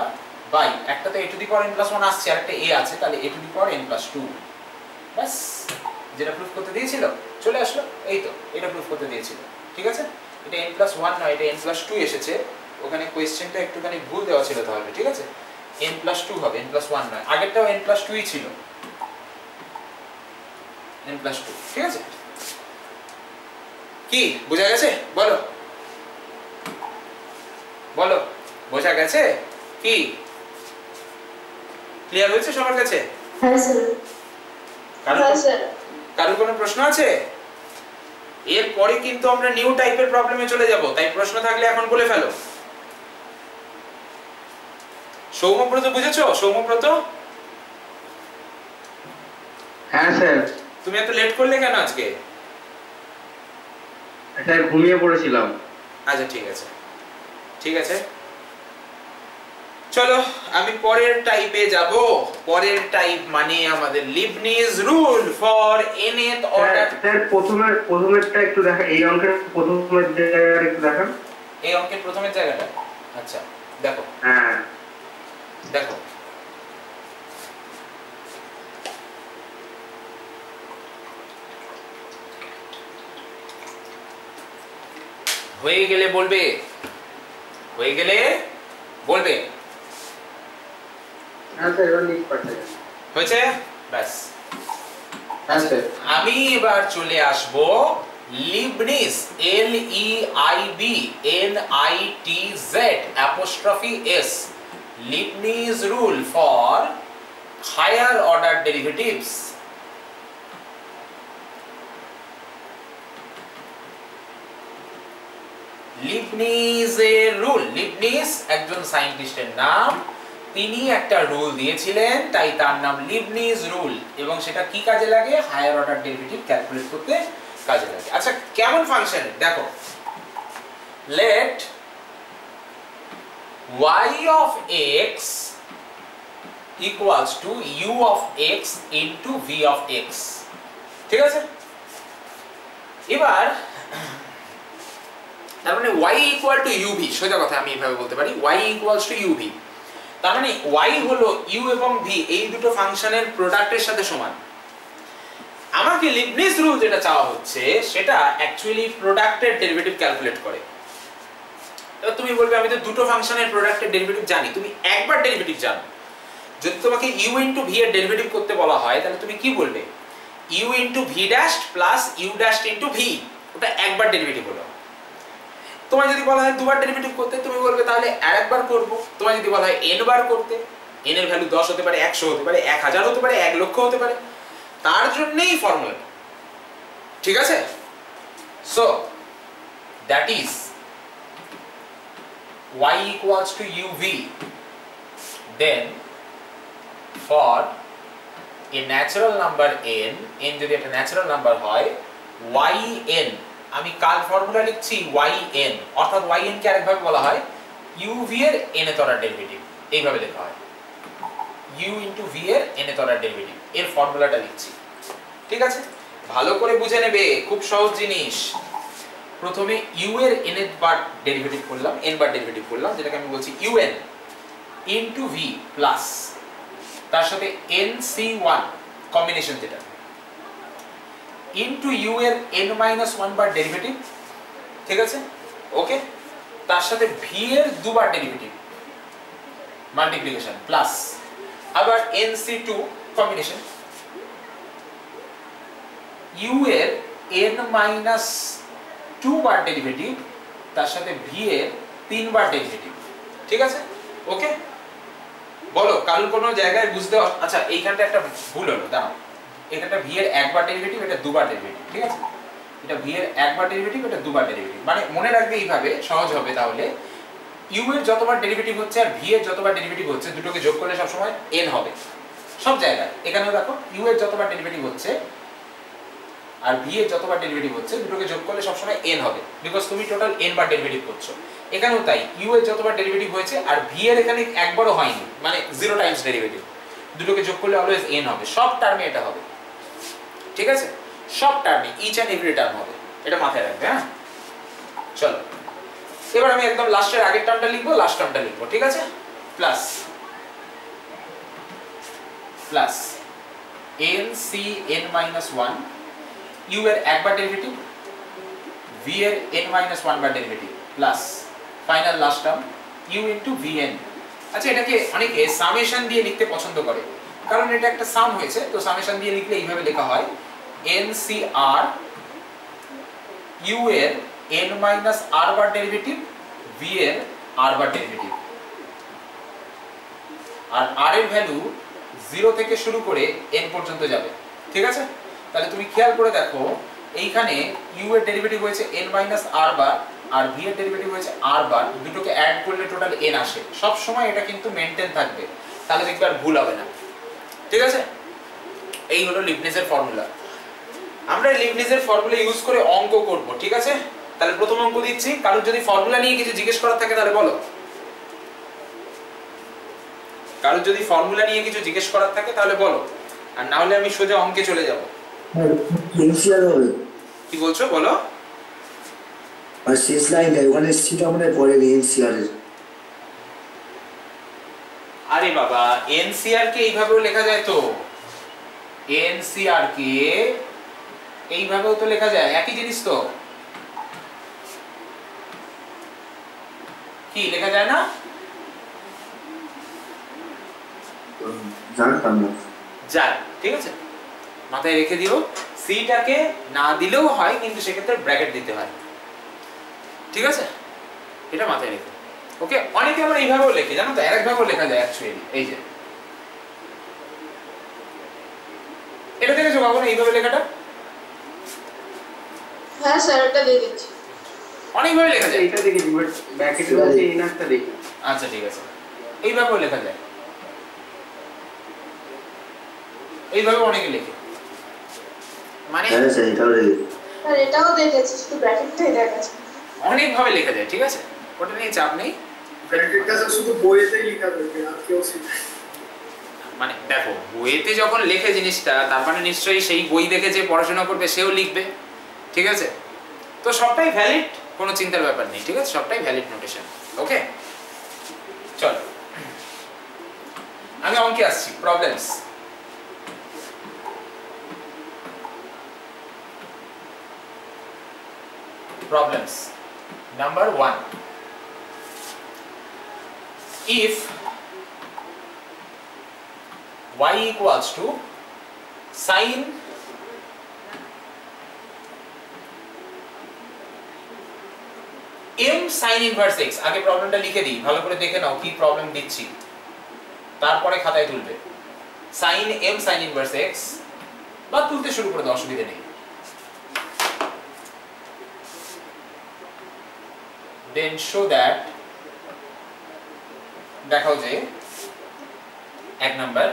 by একটাতে a to the power n plus 1 আসছে আর একটা a আছে, তাহলে a to the power n plus 2, বাস যেটা proof করতে দিয়েছিল চলে আসলো। এই তো এটা প্রুফ করতে দিয়েছিল, ঠিক আছে? এটা n plus 1 নয়, এটা n plus 2 এসেছে, ওখানে কোশ্চেনটা একটুখানি ভুল দেওয়া ছিল তাহলে, ঠিক আছে? n plus 2 হবে, n plus 1 নয়, আগেরটাও n plus 2ই ছিল, n plus 2, ঠিক আছে? কি বোঝা গেছে? বলো বলো, বোঝা গেছে? কি ক্লিয়ার হয়েছে সবার কাছে? হ্যাঁ স্যার। কারোর কোনো প্রশ্ন আছে? এরপরে কিন্তু আমরা নিউ টাইপের প্রবলেমে চলে যাব, তাই প্রশ্ন থাকলে এখন বলে ফেলো। সৌম্যব্রত বুঝেছো? সৌম্যব্রত? হ্যাঁ স্যার। তুমি এত লেট করলে কেন আজকে? স্যার ঘুমিয়ে পড়েছিলাম। আচ্ছা ঠিক আছে, ঠিক আছে, চলো আমি পরের টাইপে যাব। পরের টাইপ মানে আমাদের Leibniz rule for nth order. Sir প্রথমেরটা একটু দেখা, এই অঙ্কের প্রথমের জায়গাটা একটু দেখান। এই অঙ্কের প্রথমের জায়গাটা, আচ্ছা দেখো, হ্যাঁ দেখো হয়ে গেলে বলবে, হয়ে গেলে বলবে। হ্যাঁ স্যার, এবার লিখ পাঠাই। হয়েছে? ব্যাস। হ্যাঁ স্যার। আমি এবার চলে আসব Leibniz, LEIBNITZ'(S) Leibniz rule for higher order derivatives. লিবনিজের রুল, লিবনিজ একজন সায়েন্টিস্টের নাম, তিনি একটা রুল দিয়েছিলেন, তাই তার নাম লিবনিজ রুল, এবং সেটা কি কাজে লাগে? হায়ার অর্ডার ডেরিভেটিভ ক্যালকুলেট করতে কাজে লাগে। আচ্ছা, কেমন ফাংশন দেখো, late y of x equals to u of x into v of x, ঠিক আছে? এবার তার মানে y equal to uv, সোজা কথা আমি এইভাবে বলতে পারি, y equals to uv, তার মানে y হলো u এবং v এই দুটো ফাংশনের প্রোডাক্টের সাথে সমান। আমাকে লিবনিজ রুল যেটা চাওয়া হচ্ছে সেটা অ্যাকচুয়ালি প্রোডাক্টের ডেরিভেটিভ ক্যালকুলেট করে। এবার তুমি বলবে আমি তো দুটো ফাংশনের প্রোডাক্টের ডেরিভেটিভ জানি। তুমি একবার ডেরিভেটিভ জানো, যদি তোমাকে u ইনটু v এর ডেরিভেটিভ করতে বলা হয় তাহলে তুমি কি বলবে? u into v dash plus u dash into v, ওটা একবার ডেরিভেটিভ হলো। তোমায় যদি বলা হয় দুবার ডেরিভেটিভ করতে, তুমি বলবে তাহলে আরেকবার করব। তোমায় যদি বলা হয় n বার করতে, n এর ভ্যালু 10 হতে পারে, 100 হতে পারে, 1000 হতে পারে, 1 লক্ষ হতে পারে, তার জন্যই ফর্মুলা, ঠিক আছে? So that is y equals to uv, then for a natural number n, n যদি একটা ন্যাচারাল নাম্বার হয়, yn, আমি কার ফর্মুলা লিখছি? yn, অর্থাৎ yn কে আরেকভাবে বলা হয় uv এর n এর অর্ডার ডেরিভেটিভ, এইভাবে লেখা হয় u into v এর n এর অর্ডার ডেরিভেটিভ, এর ফর্মুলাটা লিখছি, ঠিক আছে? ভালো করে বুঝে নেবে, খুব সহজ জিনিস। প্রথমে u এর n এর বার ডেরিভেটিভ করলাম, n বার ডেরিভেটিভ করলাম, যেটাকে আমি বলছি un into v প্লাস তার সাথে nc1 কম্বিনেশন, যেটা into u এর n-1 বার ডেরিভেটিভ, ঠিক আছে? ওকে, তার সাথে v এর দুবার ডেরিভেটিভ মাল্টিপ্লিকেশন প্লাস আবার nc2 কম্বিনেশন, u এর n-2 বার ডেরিভেটিভ তার সাথে v এর 3 বার ডেরিভেটিভ, ঠিক আছে? ওকে, বলো কারণ কোন জায়গায় বুঝতে। আচ্ছা, এইখানটা একটা ভুল হলো, দাঁড়াও, এখানটা v এর একবার ডেরিভেটিভ, এটা দুবার ডেরিভেটিভ, ঠিক আছে? এটা v এর একবার ডেরিভেটিভ, এটা দুবার ডেরিভেটিভ, মানে মনে রাখবে এইভাবে, সহজ হবে। তাহলে u এর যতবার ডেরিভেটিভ হচ্ছে আর v এর যতবার ডেরিভেটিভ হচ্ছে, দুটোকে যোগ করলে সবসময় n হবে সব জায়গায়। এখানেও দেখো u এর যতবার ডেরিভেটিভ হচ্ছে আর v এর যতবার ডেরিভেটিভ হচ্ছে, দুটোকে যোগ করলে সবসময় n হবে, বিকজ তুমি টোটাল n বার ডেরিভেটিভ করছো। এখানেও তাই, u এর যতবার ডেরিভেটিভ হয়েছে আর v এর এখানে একবারও হয়নি, মানে 0 টাইমস ডেরিভেটিভ, দুটোকে যোগ করলে অলওয়েজ n হবে, সব টার্মে এটা হবে, ঠিক আছে? সব টার্মে, ইচ এন্ড এভরি টার্ম হবে, এটা মাথায় রাখবে। হ্যাঁ, চলো এবার আমি একদম লাস্টের আগের টার্মটা লিখবো, লাস্ট টার্মটা লিখবো, ঠিক আছে? প্লাস প্লাস nc(n-1) u এর একবার ডেরিভেটিভ, v এর n-1 বার derivative plus final last term u into vn। আচ্ছা, এটাকে অনেকে সামেশন দিয়ে লিখতে পছন্দ করে, কারণ এটা একটা সাম হয়েছে, তো সামেশন দিয়ে লিখলে এইভাবে লেখা হয় ncr u এর n-r বার ডেরিভেটিভ, v এর r বার ডেরিভেটিভ, আর r এর ভ্যালু 0 থেকে শুরু করে n পর্যন্ত যাবে, ঠিক আছে? তাহলে তুমি খেয়াল করে দেখো, এইখানে u এর ডেরিভেটিভ হয়েছে n-r বার আর v এর ডেরিভেটিভ হয়েছে r বার, দুটোকে অ্যাড করলে টোটাল n আসে। সব সময় এটা কিন্তু মেইনটেইন থাকবে, তাহলে দেখবে আর ভুল হবে না, ঠিক আছে? এই হলো লিবনিজের ফর্মুলা। আমরা লিবনিজের ফর্মুলা ইউজ করে অঙ্ক করব, ঠিক আছে? তাহলে প্রথম অঙ্ক দিচ্ছি, কারণ যদি ফর্মুলা নিয়ে কিছু জিজ্ঞেস করার থাকে তাহলে বলো। কারণ যদি ফর্মুলা নিয়ে কিছু জিজ্ঞেস করার থাকে তাহলে বলো, আর না হলে আমি সোজা অঙ্কে চলে যাব। এনসিআর হবে। কি বলছো বলো? আর শেষ লাইনটা ওখানে সিটা মানে পড়েনি এনসিআর এর। আরে বাবা, এনসিআর কে এইভাবেও লেখা যায় তো, এনসিআর কে এইভাবেও তো লেখা যায়, একই জিনিস তো। কি লেখা যায় না? জানতাম না। যায়, ঠিক আছে, মাথায় রেখে দিও। সিটাকে না দিলেও হয়, কিন্তু সেক্ষেত্রে ব্র্যাকেট দিতে হয়, ঠিক আছে, এটা মাথায় রেখো। ওকে, অনেকে আমরা এইভাবেও লেখে, জানো তো, আরেকভাবেও লেখা যায় অ্যাকচুয়ালি। এই যে এটা দেখেছো কখনো এইভাবে লেখাটা? হ্যাঁ স্যার, এটা দেখেছি। অনেকভাবে লেখা যায়। এটা দেখেছি, বাট ব্র্যাকেটের মধ্যে এই নাটটা দেখি। আচ্ছা ঠিক আছে, এইভাবেও লেখা যায়, এইভাবে অনেকে লেখে, মানে হ্যাঁ স্যার, এটাও দেখেছি। স্যার এটাও দেখেছি, শুধু ব্র্যাকেটটাই দেখাচ্ছে। অনেকভাবে লেখা যায়, ঠিক আছে, ওটা নিয়ে চাপ নেই। ব্র্যাকেটটা স্যার শুধু বইয়েতেই লেখা থাকে, আর কেউ শেখায়। মানে দেখো, বইতে যখন লেখে জিনিসটা, তার মানে নিশ্চয়ই সেই বই দেখে যে পড়াশোনা করবে সেও লিখবে, ঠিক আছে, তো সবটাই ভ্যালিড, কোনো চিন্তার ব্যাপার নেই, ঠিক আছে, সবটাই ভ্যালিড নোটেশন। ওকে, চলো আমি অঙ্কে আসছি। Problems, problems number 1, if y equals to sin m sin inverse x, আগে প্রবলেমটা লিখে দিই, ভালো করে দেখে নাও কি প্রবলেম দিচ্ছি, তারপরে খাতায় তুলবে। sin m sin inverse x, বা তুলতে শুরু করে দাও, অসুবিধা নেই। then show that, দেখাও যে এক number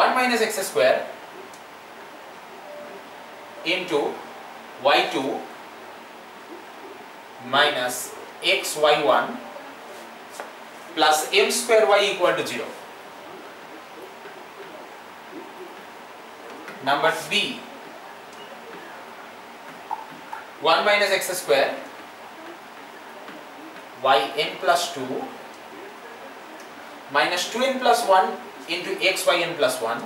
one minus x square into y2 minus xy1 plus m square y equal to 0. Number B, 1 minus x square yn plus 2 minus 2n plus 1 into xyn plus 1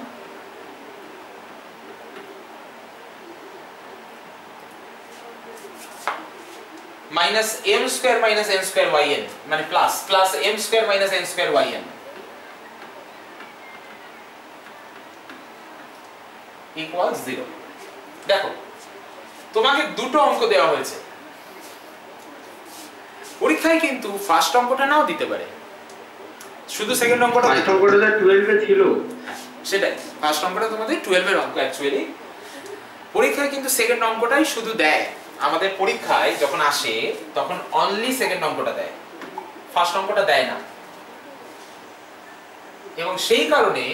minus m square minus n square yn, মানে plus m square minus n square yn equals 0. দেখো, তোমাকে দুটো অঙ্ক দেওয়া হয়েছে পরীক্ষায়, কিন্তু first অঙ্কটা নাও দিতে পারে, শুধু সেকেন্ড অঙ্কটা। ফার্স্ট অঙ্কটা 12 এ ছিল, সেটাই, ফার্স্ট অঙ্কটা তোমাদের 12 এর অঙ্ক অ্যাকচুয়ালি, পরীক্ষায় কিন্তু সেকেন্ড অঙ্কটাই শুধু দেয়। আমাদের পরীক্ষায় যখন আসে তখন অনলি সেকেন্ড অঙ্কটা দেয়, ফার্স্ট অঙ্কটা দেয় না, এবং সেই কারণে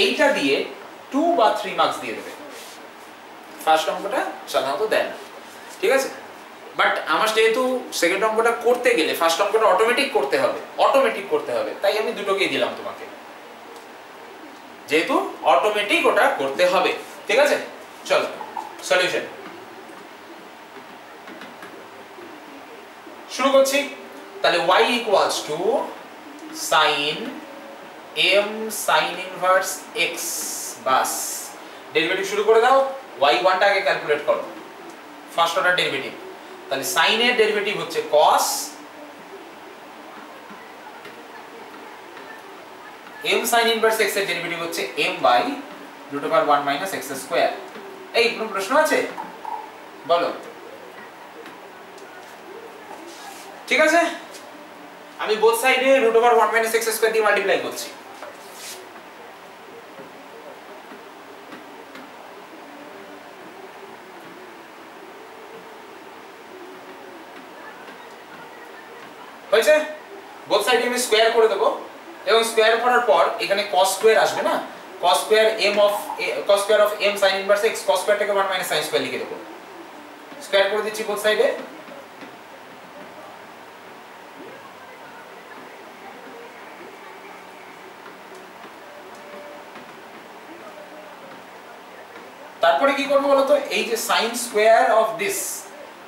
এইটা দিয়ে 2 বা 3 মার্কস দিয়ে দেবে, ফার্স্ট অঙ্কটা সাধারণত দেয় না, ঠিক আছে। বাট আমার যেহেতু সেকেন্ড অঙ্কটা করতে গেলে ফার্স্ট অঙ্কটা অটোমেটিক করতে হবে, তাই আমি দুটোকেই দিলাম তোমাকে, যেহেতু অটোমেটিক ওটা করতে হবে, ঠিক আছে। চলো সলিউশন শুরু করছি। তাহলে y equals to sin m sin inverse x, বাস ডেরিভেটিভ শুরু করে দাও। y1 টা আগে ক্যালকুলেট করো, ফার্স্ট অর্ডার ডেরিভেটিভ। তাহলে sin এর ডেরিভেটিভ হচ্ছে cos, m sin inverse x এর ডেরিভেটিভ হচ্ছে m by √1 minus x square. এই কোনো প্রশ্ন আছে? বলো। ঠিক আছে, আমি বোথ সাইডে √1 minus x স্কয়ার দিয়ে মাল্টিপ্লাই করছি। হয়েছে? বোথ সাইডে আমি স্কয়ার করে দেব, এবং স্কয়ার করার পর এখানে cos স্কয়ার আসবে না, cos square of m sin inverse x, cos স্কয়ারটাকে 1 minus sin square লিখে দেব। স্কয়ার করে দিচ্ছি বোথ সাইডে। তারপরে কি করব বলো তো, এই যে sin স্কয়ার অফ দিস,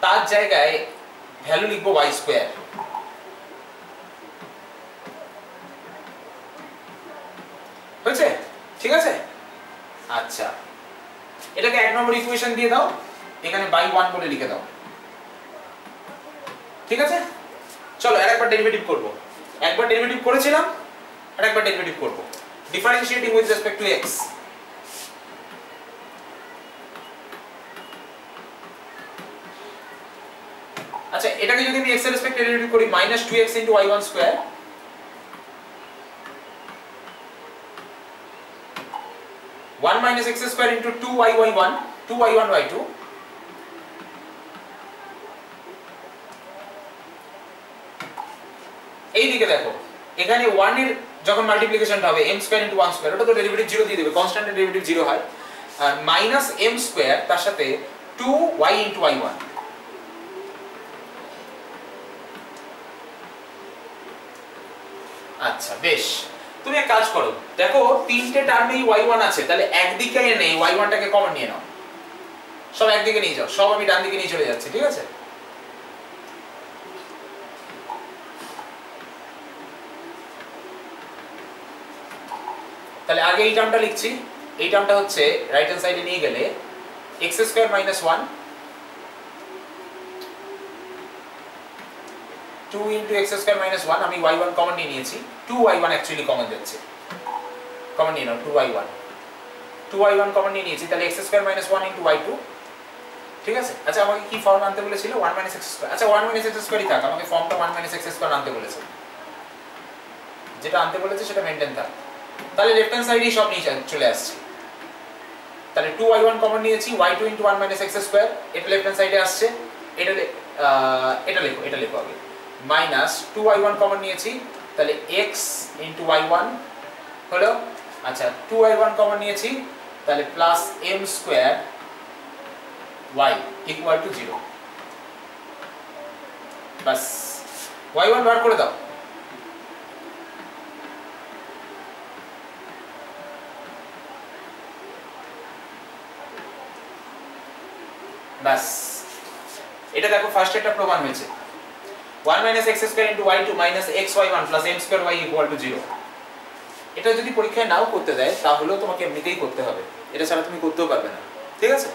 তার জায়গায় ভ্যালু লিখব y স্কয়ার। হয়েছে? ঠিক আছে, আচ্ছা এটাকে 1 নম্বর ইকুয়েশন দিয়ে দাও, এখানে বাই 1 বলে লিখে দাও। ঠিক আছে, চলো আরেকবার ডেরিভেটিভ করব। একবার ডেরিভেটিভ করেছিলাম, আরেকবার ডেরিভেটিভ করব। Differentiating with respect to x। আচ্ছা, এটাকে যদি আমি x এর রেসপেক্টে ডেরিভেটিভ করি -2x * y1 square, 1 - x square * 2y1 2y1y2, এইদিকে দেখো এখানে 1 এর যখন মাল্টিপ্লিকেশনটা হবে m স্কয়ার * 1 স্কয়ার, ওটা তো ডেরিভেটিভ 0 দিয়ে দেবে, কনস্ট্যান্টের ডেরিভেটিভ 0 হয়। আর -m স্কয়ার তার সাথে 2y * y1। আচ্ছা বেশ, তুমি এক কাজ করো, দেখো তিনটে টার্মেই y1 আছে, তাহলে একদিকে এনে y1 টাকে কমন নিয়ে নাও, সব একদিকে নিয়ে যাও, সব আমি ডান দিকে নিয়ে চলে যাচ্ছি। ঠিক আছে, তাহলে আগে এই টার্মটা লিখছি। এই টার্মটা হচ্ছে রাইট হ্যান্ড সাইডে নিয়ে গেলে x স্কয়ার - 1 2 * x স্কয়ার - 1, আমি y1 কমন নিয়ে নিয়েছি, 2y1 অ্যাকচুয়ালি কমন যাচ্ছে, কমন নিয়ে নাও 2y1 কমন নিয়ে নিয়েছি, তাহলে x স্কয়ার - 1 * y2। ঠিক আছে, আচ্ছা আমাকে কি ফর্ম আনতে বলেছিল? 1 - x স্কয়ার। আচ্ছা 1 - x স্কয়ারই থাক, আমাকে ফর্মটা 1 - x স্কয়ার আনতে বলেছে, যেটা আনতে বলেছে সেটা মেইনটেইন থাক। তাহলে লেফট হ্যান্ড সাইডেই সব নিয়ে চলে আসছে, তাহলে 2y1 কমন নিয়েছি, y2 * 1 - x স্কয়ার, এটা লেফট হ্যান্ড সাইডে আসছে, এটা লেখো আগে, -2y1 কমন নিয়েছি, তাহলে x * y1 হলো। আচ্ছা 2y1 কমন নিয়েছি, তাহলে +m স্কয়ার y = 0। বাস, y1 বার করে দাও। বাস, এটা দেখো ফার্স্ট একটা প্রমাণ হয়েছে। 1 - x square * y2 - xy1 + m square y = 0। এটা যদি পরীক্ষায় নাও করতে দেয় তাহলেও তোমাকে এমনিতেই করতে হবে, এটা ছাড়া তুমি করতেও পারবে না। ঠিক আছে,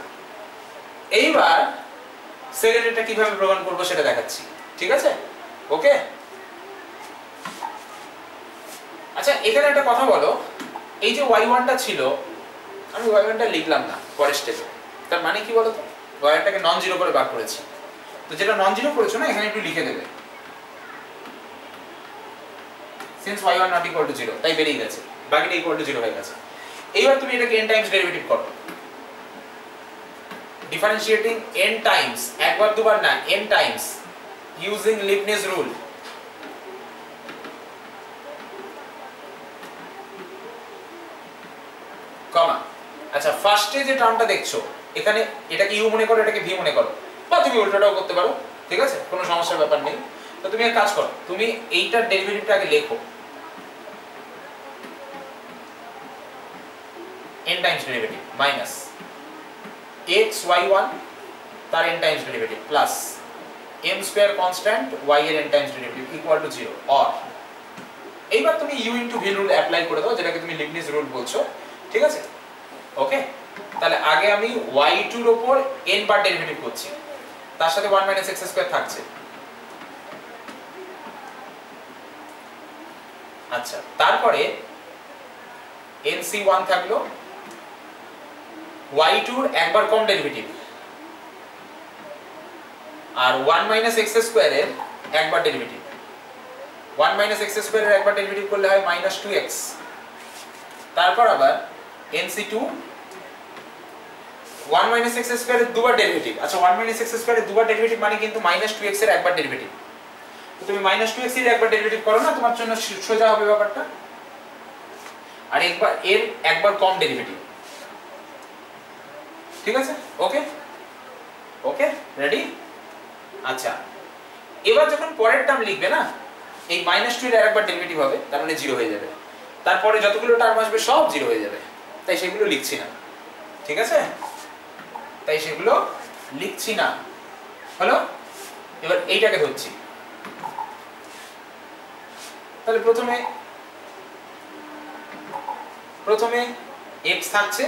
এইবার সেকেন্ড এটা কিভাবে প্রমাণ করব সেটা দেখাচ্ছি। ঠিক আছে, ওকে। আচ্ছা এখানে একটা কথা বলো, এই যে y1 টা ছিল, আমি y1 টা লিখলাম না পরের স্টেপে, তার মানে কি বলো তো? y1 টাকে নন জিরো করে বার করেছি, তো যেটা নন জিরো করেছো না এখানে একটু লিখে দেবে, since y1 not equal to 0, তাই বেরিয়ে গেছে, বাকিটা equal to 0 হয়ে গেছে। এইবার তুমি এটাকে n টাইমস ডেরিভেটিভ করো, ডিফারেন্সিয়েটিং n টাইমস, একবার দুবার না, n times, using Leibniz rule. Comma. আচ্ছা ফার্স্টে যে টার্মটা দেখছো এখানে, এটাকে ইউ মনে করো, এটাকে ভি মনে করো, বা তুমি উল্টোটাও করতে পারো। ঠিক আছে, কোনো সমস্যার ব্যাপার নেই। তো তুমি এক কাজ করো, তুমি এইটার ডেরিভেটিভটা আগে লেখো, n times derivative minus x y1 তার n times derivative plus m square constant y এর n times derivative equal to 0। Or এইবার তুমি u into v rule apply করে দাও, যেটাকে তুমি লিবনিজ রুল বলছো। ঠিক আছে, ওকে। তাহলে আগে আমি y2 এর উপর n বার ডেরিভেটিভ করছি, তার সাথে 1 - x স্কয়ার থাকছে। আচ্ছা তারপরে nc1 থাকলো, y2 এর একবার কম ডেরিভেটিভ, আর 1 - x স্কয়ার এর একবার ডেরিভেটিভ। 1 - x স্কয়ার এর একবার ডেরিভেটিভ করলে হয় -2x। তারপর আবার nc2 1 - x স্কয়ার এর দুবার ডেরিভেটিভ। আচ্ছা 1 - x স্কয়ার এর দুবার ডেরিভেটিভ মানে কিন্তু -2x এর একবার ডেরিভেটিভ। তো তুমি -2x এর একবার ডেরিভেটিভ করো না, তোমার জন্য সোজা হবে ব্যাপারটা। আর একবার এর একবার কম ডেরিভেটিভ। ঠিক আছে, ওকে ওকে, রেডি। আচ্ছা এবার যখন পরের টার্ম লিখবে না, এই -2 এর আরেকবার ডেরিভেটিভ হবে, তার মানে 0 হয়ে যাবে। তারপরে যতগুলো টার্ম আসবে সব 0 হয়ে যাবে, তাই সেগুলো লিখছি না। ঠিক আছে, তাই সেগুলো লিখছি না। হলো, এবার এইটাকে ধরছি। তাহলে প্রথমে x থাকছে,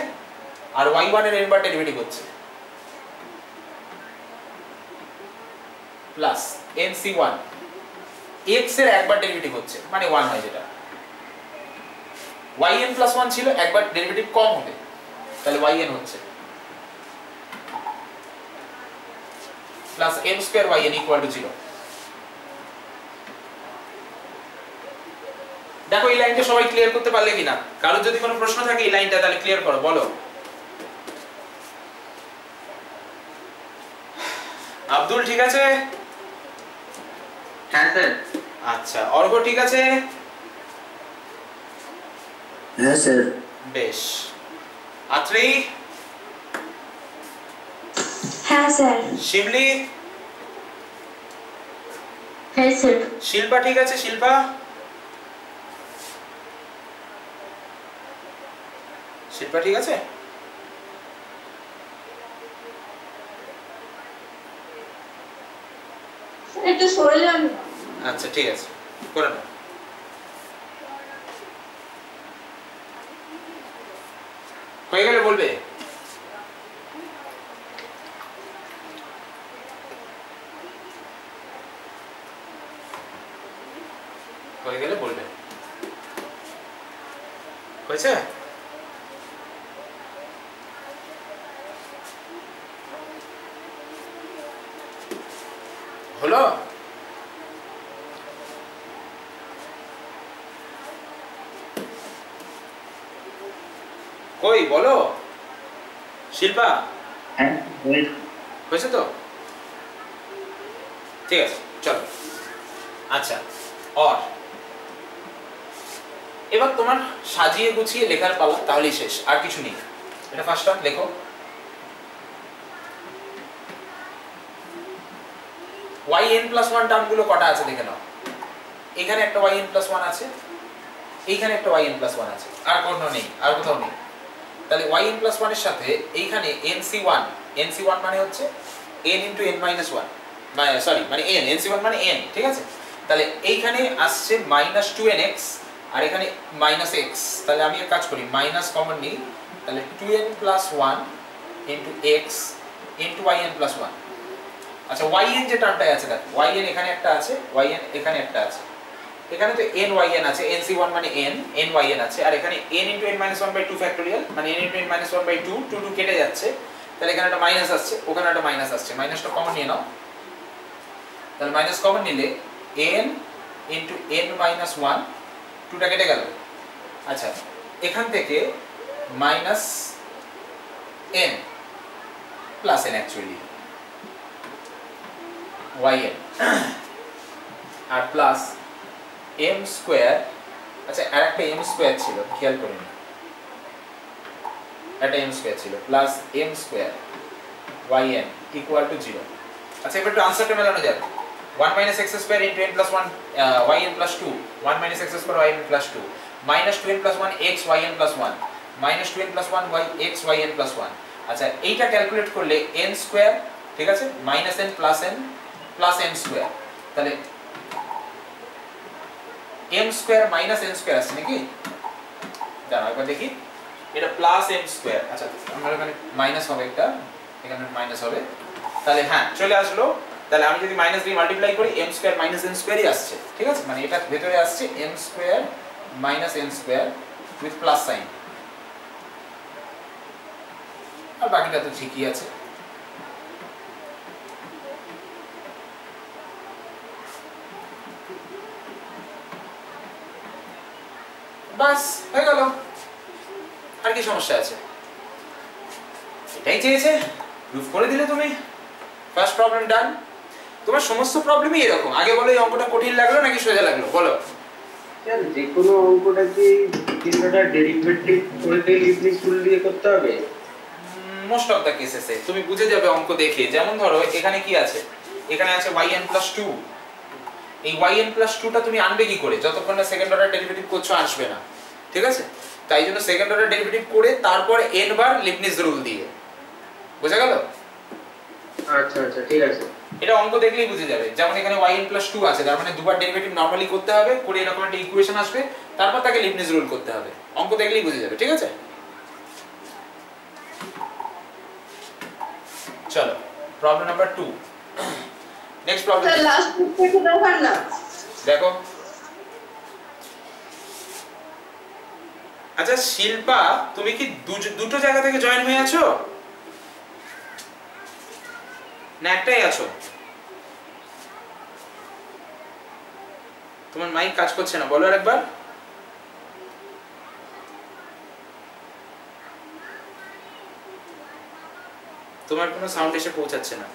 আর y1 এর n বার ডেরিভেটিভ হচ্ছে প্লাস nc1 x এর একবার ডেরিভেটিভ হচ্ছে মানে 1 হয়, যেটা yn প্লাস 1 ছিল, একবার ডেরিভেটিভ কম হবে তাহলে yn হচ্ছে plus m square yn equal to 0। দেখো এই লাইনটা সবাই ক্লিয়ার করতে পারলে কিনা? কারোর যদি কোনো প্রশ্ন থাকে এই লাইনটা তাহলে ক্লিয়ার করো, বলো। আব্দুল ঠিক আছে? হ্যাঁ স্যার। আচ্ছা, অর্ঘ ঠিক আছে? হ্যাঁ স্যার। বেশ। আত্রেই? হ্যাঁ স্যার। শিবলি? হ্যাঁ স্যার। শিল্পা ঠিক আছে? শিল্পা? শিল্পা ঠিক আছে? একটু সরে যান। আচ্ছা ঠিক আছে, করে নাও। হয়ে গেলে বলবে। হয়ে গেলে বলবে। হয়েছে? হলো? কই বলো শিল্পা? হ্যাঁ হয়েছে তো? ঠিক আছে চলো। আচ্ছা, और এবার তোমার সাজিয়ে গুছিয়ে লেখার পালা, তাহলেই শেষ, আর কিছু নেই। এটা ফার্স্ট টার্ম লেখো। yn+1 টার্মগুলো কটা আছে দেখে নাও। এখানে একটা yn+1 আছে, এইখানে একটা yn+1 আছে, আর কোনো নেই, আর কোথাও নেই। তাহলে yn+1 এর সাথে এইখানে nc1 মানে হচ্ছে n * n-1 মানে সরি মানে n, nc1 মানে n, ঠিক আছে? তাহলে এইখানে আসছে -2nx আর এখানে -x। তাহলে আমি এক কাজ করি, মাইনাস কমন নিই, তাহলে 2n+1 * x * yn+1। আচ্ছা, yn যে টার্মটা আছে দেখো, yn এখানে একটা আছে, yn এখানে একটা আছে, এখানে তো nyn আছে, nc1 মানে n, nyn আছে, আর এখানে n * n-1/2 ফ্যাক্টোরিয়াল মানে n * n-1/2, 2 কেটে যাচ্ছে, তাহলে এখানে একটা মাইনাস আসছে, ওখানে একটা মাইনাস আসছে, মাইনাসটা কমন নিয়ে নাও। তাহলে মাইনাস কমন নিলে n * n-1, 2টা কেটে গেল। আচ্ছা, এখান থেকে -n plus n actually yn আর প্লাস m স্কয়ার। আচ্ছা, আর একটা m স্কয়ার ছিল, খেয়াল করুন, একটা m স্কয়ার ছিল plus m square yn equal to 0। আচ্ছা, এবার একটু আনসারটা মেলানো যাবে। 1 - x² * n+1 yn+2, 1 - x² yn+2, -2n+1 x yn+1, -2n+1 y x yn+1। আচ্ছা, এইটা ক্যালকুলেট করলে n স্কয়ার, ঠিক আছে, -n প্লাস n স্কয়ার, তাহলে m square minus n square আসছে নাকি? দাঁড়াও একবার দেখি, এটা প্লাস m স্কয়ার। আচ্ছা, আমরা এখানে মাইনাস হবে, একটা এখানে মাইনাস হবে, তাহলে হ্যাঁ চলে আসলো। তাহলে আমি যদি মাইনাস দিয়ে মাল্টিপ্লাই করি, m স্কয়ার মাইনাস n স্কয়ারই আসছে, ঠিক আছে? মানে এটা ভেতরে আসছে m square minus n square with plus sign, আর বাকিটা তো ঠিকই আছে। বাস হয়ে গেল, আর কি সমস্যা আছে? এটাই চেয়েছে, প্রুফ করে দিলে তুমি, ফার্স্ট প্রবলেম ডান। তোমার সমস্ত প্রবলেমই এরকম। আগে বলো, এই অঙ্কটা কঠিন লাগলো নাকি সোজা লাগলো, বলো। স্যার, যে কোনো অঙ্কটা কি তিনটা ডেরিভেটিভ করে লিবনিজ রুল দিয়ে করতে হবে? মোস্ট অফ দা কেসেসে তুমি বুঝে যাবে অঙ্ক দেখে। যেমন ধরো এখানে কি আছে, এখানে আছে yn+2। এই yn+2টা তুমি আনবে কি করে? যতক্ষণ না সেকেন্ড অর্ডার ডেরিভেটিভ করছো আসবে না, ঠিক আছে? তাই জন্য সেকেন্ড অর্ডার ডেরিভেটিভ করে তারপর n বার লিবনিজ রুল দিয়ে, বুঝা গেল? আচ্ছা আচ্ছা, ঠিক আছে। এটা অঙ্ক দেখলেই বুঝে যাবে। যেমন এখানে yn+2 আছে, তার মানে দুবার ডেরিভেটিভ নরমালি করতে হবে, করে এরকম একটা ইকুয়েশন আসবে, তারপর তাকে লিবনিজ রুল করতে হবে। অঙ্ক দেখলেই বুঝে যাবে, ঠিক আছে? চলো problem number 2 next problem sir last থেকে দেখান না। দেখো আচ্ছা শিল্পা তুমি কি দুটো জায়গা থেকে জয়েন হয়ে আছো না একটাই আছো তোমার মাইক কাজ করছে না বলো আরেকবার তোমার কোনো সাউন্ড এসে পৌঁছাচ্ছে না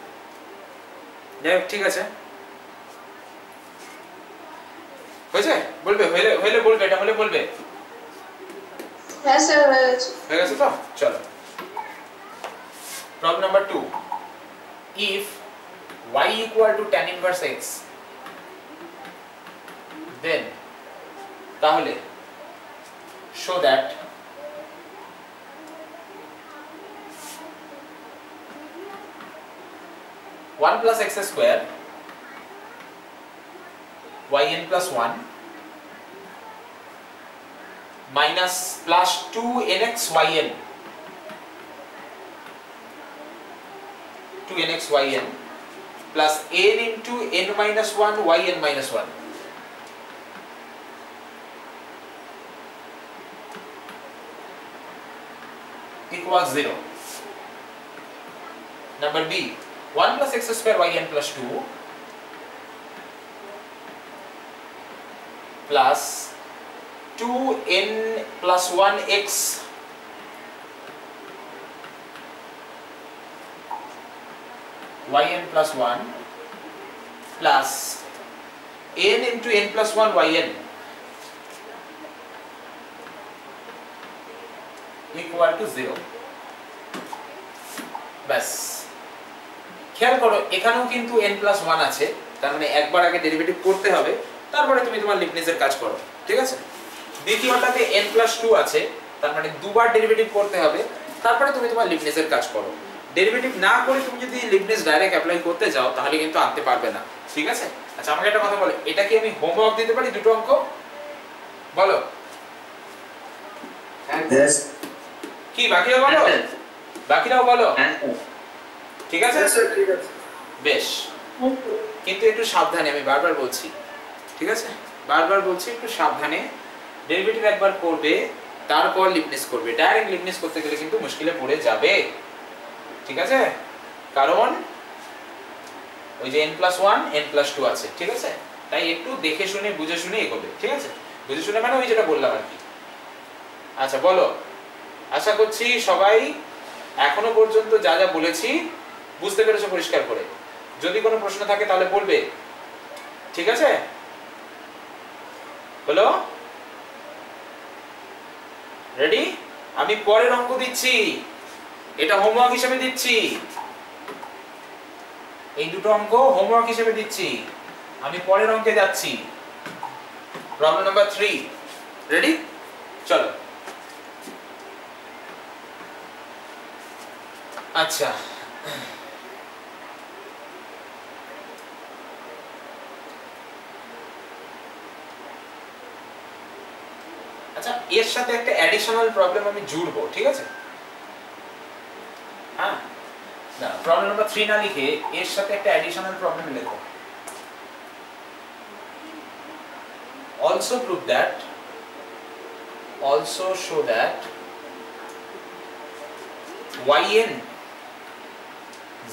যাই হোক ঠিক আছে হয়েছে বলবে হইলে বলবে এটা হলে বলবে হ্যাঁ স্যার হয়ে গেছে। হয়ে গেছে তো চলো problem number 2 if y equal to tan inverse x then তাহলে show that one plus x square yn plus 1 minus plus 2nx yn 2nx yn plus n into n minus 1 yn minus 1 equals 0. Number B, 1 plus x square yn plus 2 plus 2n plus 1x yn plus 1 plus n into n plus 1 yn equal to 0. ব্যাস খেয়াল করো এখানেও কিন্তু n plus 1 আছে তার মানে একবার আগে ডেরিভেটিভ করতে হবে তারপরে তুমি তোমার লিবনিজের কাজ করো ঠিক আছে দ্বিতীয়টাতে n plus 2 আছে তার মানে দুবার ডেরিভেটিভ করতে হবে তারপরে তুমি তোমার লিবনিজের কাজ করো ডেরিভেটিভ না করে তুমি যদি লিবনিজ ডাইরেক্ট অ্যাপ্লাই করতে যাও তাহলে কিন্তু আনতে পারবে না ঠিক আছে আচ্ছা আমাকে একটা কথা বলো এটা কি আমি হোমওয়ার্ক দিতে পারি দুটো অঙ্ক বলো Yes. কি বাকিরা বলো বাকিরাও বলো ঠিক আছে হ্যাঁ স্যার ঠিক আছে। বেশ কিন্তু একটু সাবধানে আমি বারবার বলছি ঠিক আছে বারবার বলছি একটু সাবধানে ডেরিভেটিভ একবার করবে তারপর লিবনিজ করবে ডাইরেক্ট লিবনিজ করতে গেলে কিন্তু মুশকিলে পড়ে যাবে ঠিক আছে কারণ ওই যে n plus 1 n plus 2 আছে ঠিক আছে তাই একটু দেখে শুনে বুঝে শুনে এগোবে ঠিক আছে বুঝে শুনে মানে ওই যেটা বললাম আর কি আচ্ছা বলো আশা করছি সবাই এখনো পর্যন্ত যা যা বলেছি বুঝতে পেরেছো পরিষ্কার করে যদি কোনো প্রশ্ন থাকে তাহলে বলবে ঠিক আছে বলো রেডি আমি পরের অঙ্ক দিচ্ছি এটা হোমওয়ার্ক হিসেবে দিচ্ছি এই দুটো অঙ্ক হোমওয়ার্ক হিসেবে দিচ্ছি আমি পরের অঙ্কে যাচ্ছি প্রবলেম নাম্বার 3 রেডি চলো আচ্ছা আচ্ছা এর সাথে একটা অ্যাডিশনাল প্রবলেম আমি জুড়বো ঠিক আছে হ্যাঁ না প্রবলেম নাম্বার 3 না লিখে এর সাথে একটা অ্যাডিশনাল প্রবলেম লেখো also prove that also show that yn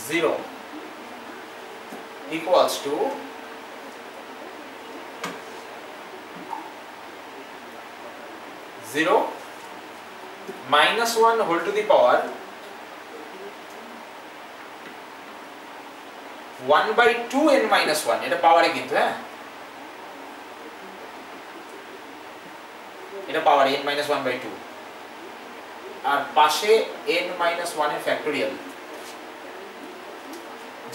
0 equals to zero minus 1 whole to the power 1 by 2 n minus 1 এটা পাওয়ারে কিন্তু হ্যাঁ এটা পাওয়ার n minus 1 by 2 আর পাশে n minus 1 এর ফ্যাক্টোরিয়াল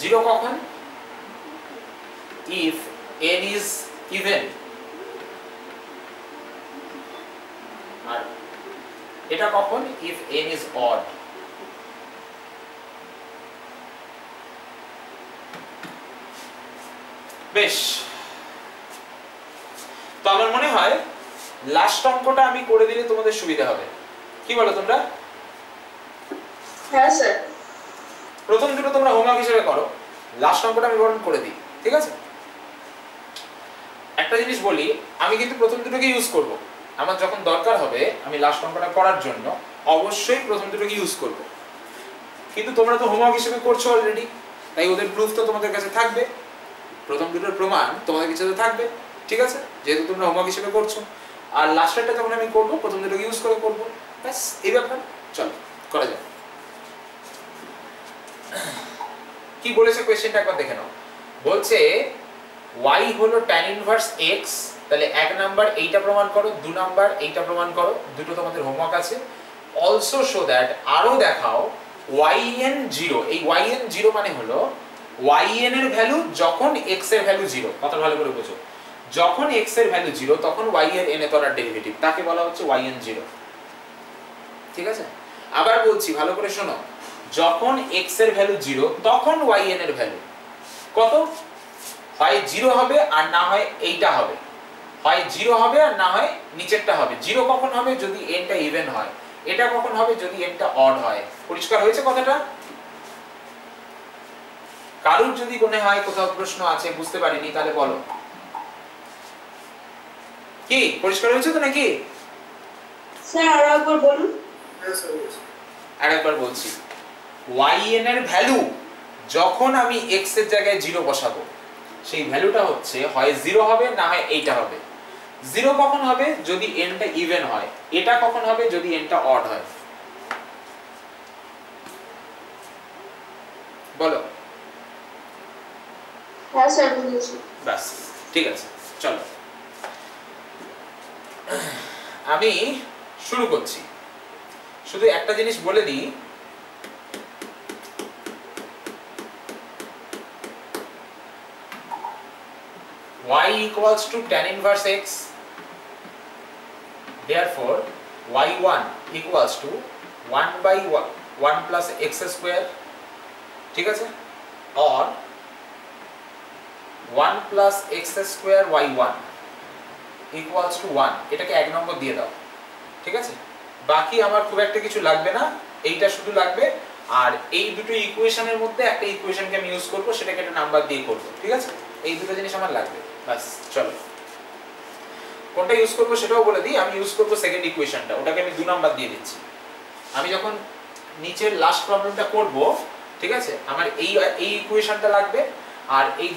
0 কখন if n is even আর এটা কখন if n is odd বেশ তো আমার মনে হয় লাস্ট অঙ্কটা আমি করে দিলে তোমাদের সুবিধা হবে কি বলো তোমরা হ্যাঁ স্যার প্রথম দুটো তোমরা হোমওয়ার্ক হিসেবে করো, লাস্ট অঙ্কটা আমি বরং করে দিই, ঠিক আছে? একটা জিনিস বলি, আমি কিন্তু প্রথম দুটোকে ইউজ করব, আমার যখন দরকার হবে আমি লাস্ট অঙ্কটা করার জন্য অবশ্যই প্রথম দুটোকে ইউজ করব। কিন্তু তোমরা তো হোমওয়ার্ক হিসেবে করছো অলরেডি, তাই ওদের প্রুফ তো তোমাদের কাছে থাকবে, প্রথম দুটোর প্রমাণ তোমাদের কাছে থাকবে, ঠিক আছে? যেহেতু তোমরা হোমওয়ার্ক হিসেবে করছো, আর লাস্টেরটা যখন আমি করবো প্রথম দুটোকে ইউজ করে করবো, ব্যাস এই ব্যাপার। চলো করা যাক। কি বলেছে কোয়েশ্চেনটা একবার দেখে নাও। বলছে y হলো tan ইনভার্স x, তাহলে এক নাম্বার এইটা প্রমাণ করো, দু নাম্বার এইটা প্রমাণ করো, দুটো তোমাদের হোমওয়ার্ক আছে। অলসো শো দ্যাট, আরো দেখাও yn 0, এই yn 0 মানে হলো yn এর ভ্যালু যখন x এর ভ্যালু 0, কথা ভালো করে বুঝো, যখন x এর ভ্যালু 0 তখন y এর n এর তলার ডেরিভেটিভ, তাকে বলা হচ্ছে yn 0, ঠিক আছে? আবার বলছি ভালো করে শোনো, যখন x এর ভ্যালু 0 তখন yn এর ভ্যালু কত? হয় 0 হবে আর না হয় এইটা হবে, হয় 0 হবে আর না হয় নিচেরটা হবে। 0 কখন হবে? যদি n টা ইভেন হয়। এটা কখন হবে? যদি n টা অড হয়। পরিষ্কার হয়েছে কথাটা? কারুর যদি মনে হয় কোথাও প্রশ্ন আছে বুঝতে পারিনি তাহলে বলো। কি পরিষ্কার হয়েছে তো নাকি? স্যার আরো একবার বলুন। আরেকবার বলছি, yn এর ভ্যালু যখন আমি x এর জায়গায় 0 বসাবো, সেই ভ্যালুটা হচ্ছে হয় 0 হবে না হয় এইটা হবে। 0 কখন হবে? যদি n টা ইভেন হয়। এটা কখন হবে? যদি n টা অড হয়। বলো। হ্যাঁ স্যার বুঝেছি। বাস ঠিক আছে, চলো আমি শুরু করছি। শুধু একটা জিনিস বলে দিই, y equals to tan inverse x, therefore y1 equals to 1 by 1 plus x square, ঠিক আছে? or 1 plus x square y1 equals to 1, এটাকে এক নম্বর দিয়ে দাও, ঠিক আছে? বাকি আমার খুব একটা কিছু লাগবে না, এইটা শুধু লাগবে। আর এই দুটো ইকুয়েশনের মধ্যে একটা ইকুয়েশনকে আমি ইউজ করব, সেটাকে একটা নাম্বার দিয়ে করব, ঠিক আছে? এই দুটো জিনিস আমার লাগবে, বাস। চলো কোনটা ইউজ করব সেটাও বলে দিই। আমি ইউজ করব সেকেন্ড ইকুয়েশনটা, ওটাকে আমি 2 নাম্বার দিয়ে দিচ্ছি। আমি যখন নিচের লাস্ট প্রবলেমটা করব, ঠিক আছে, আমার এই ইকুয়েশনটা লাগবে, আর এই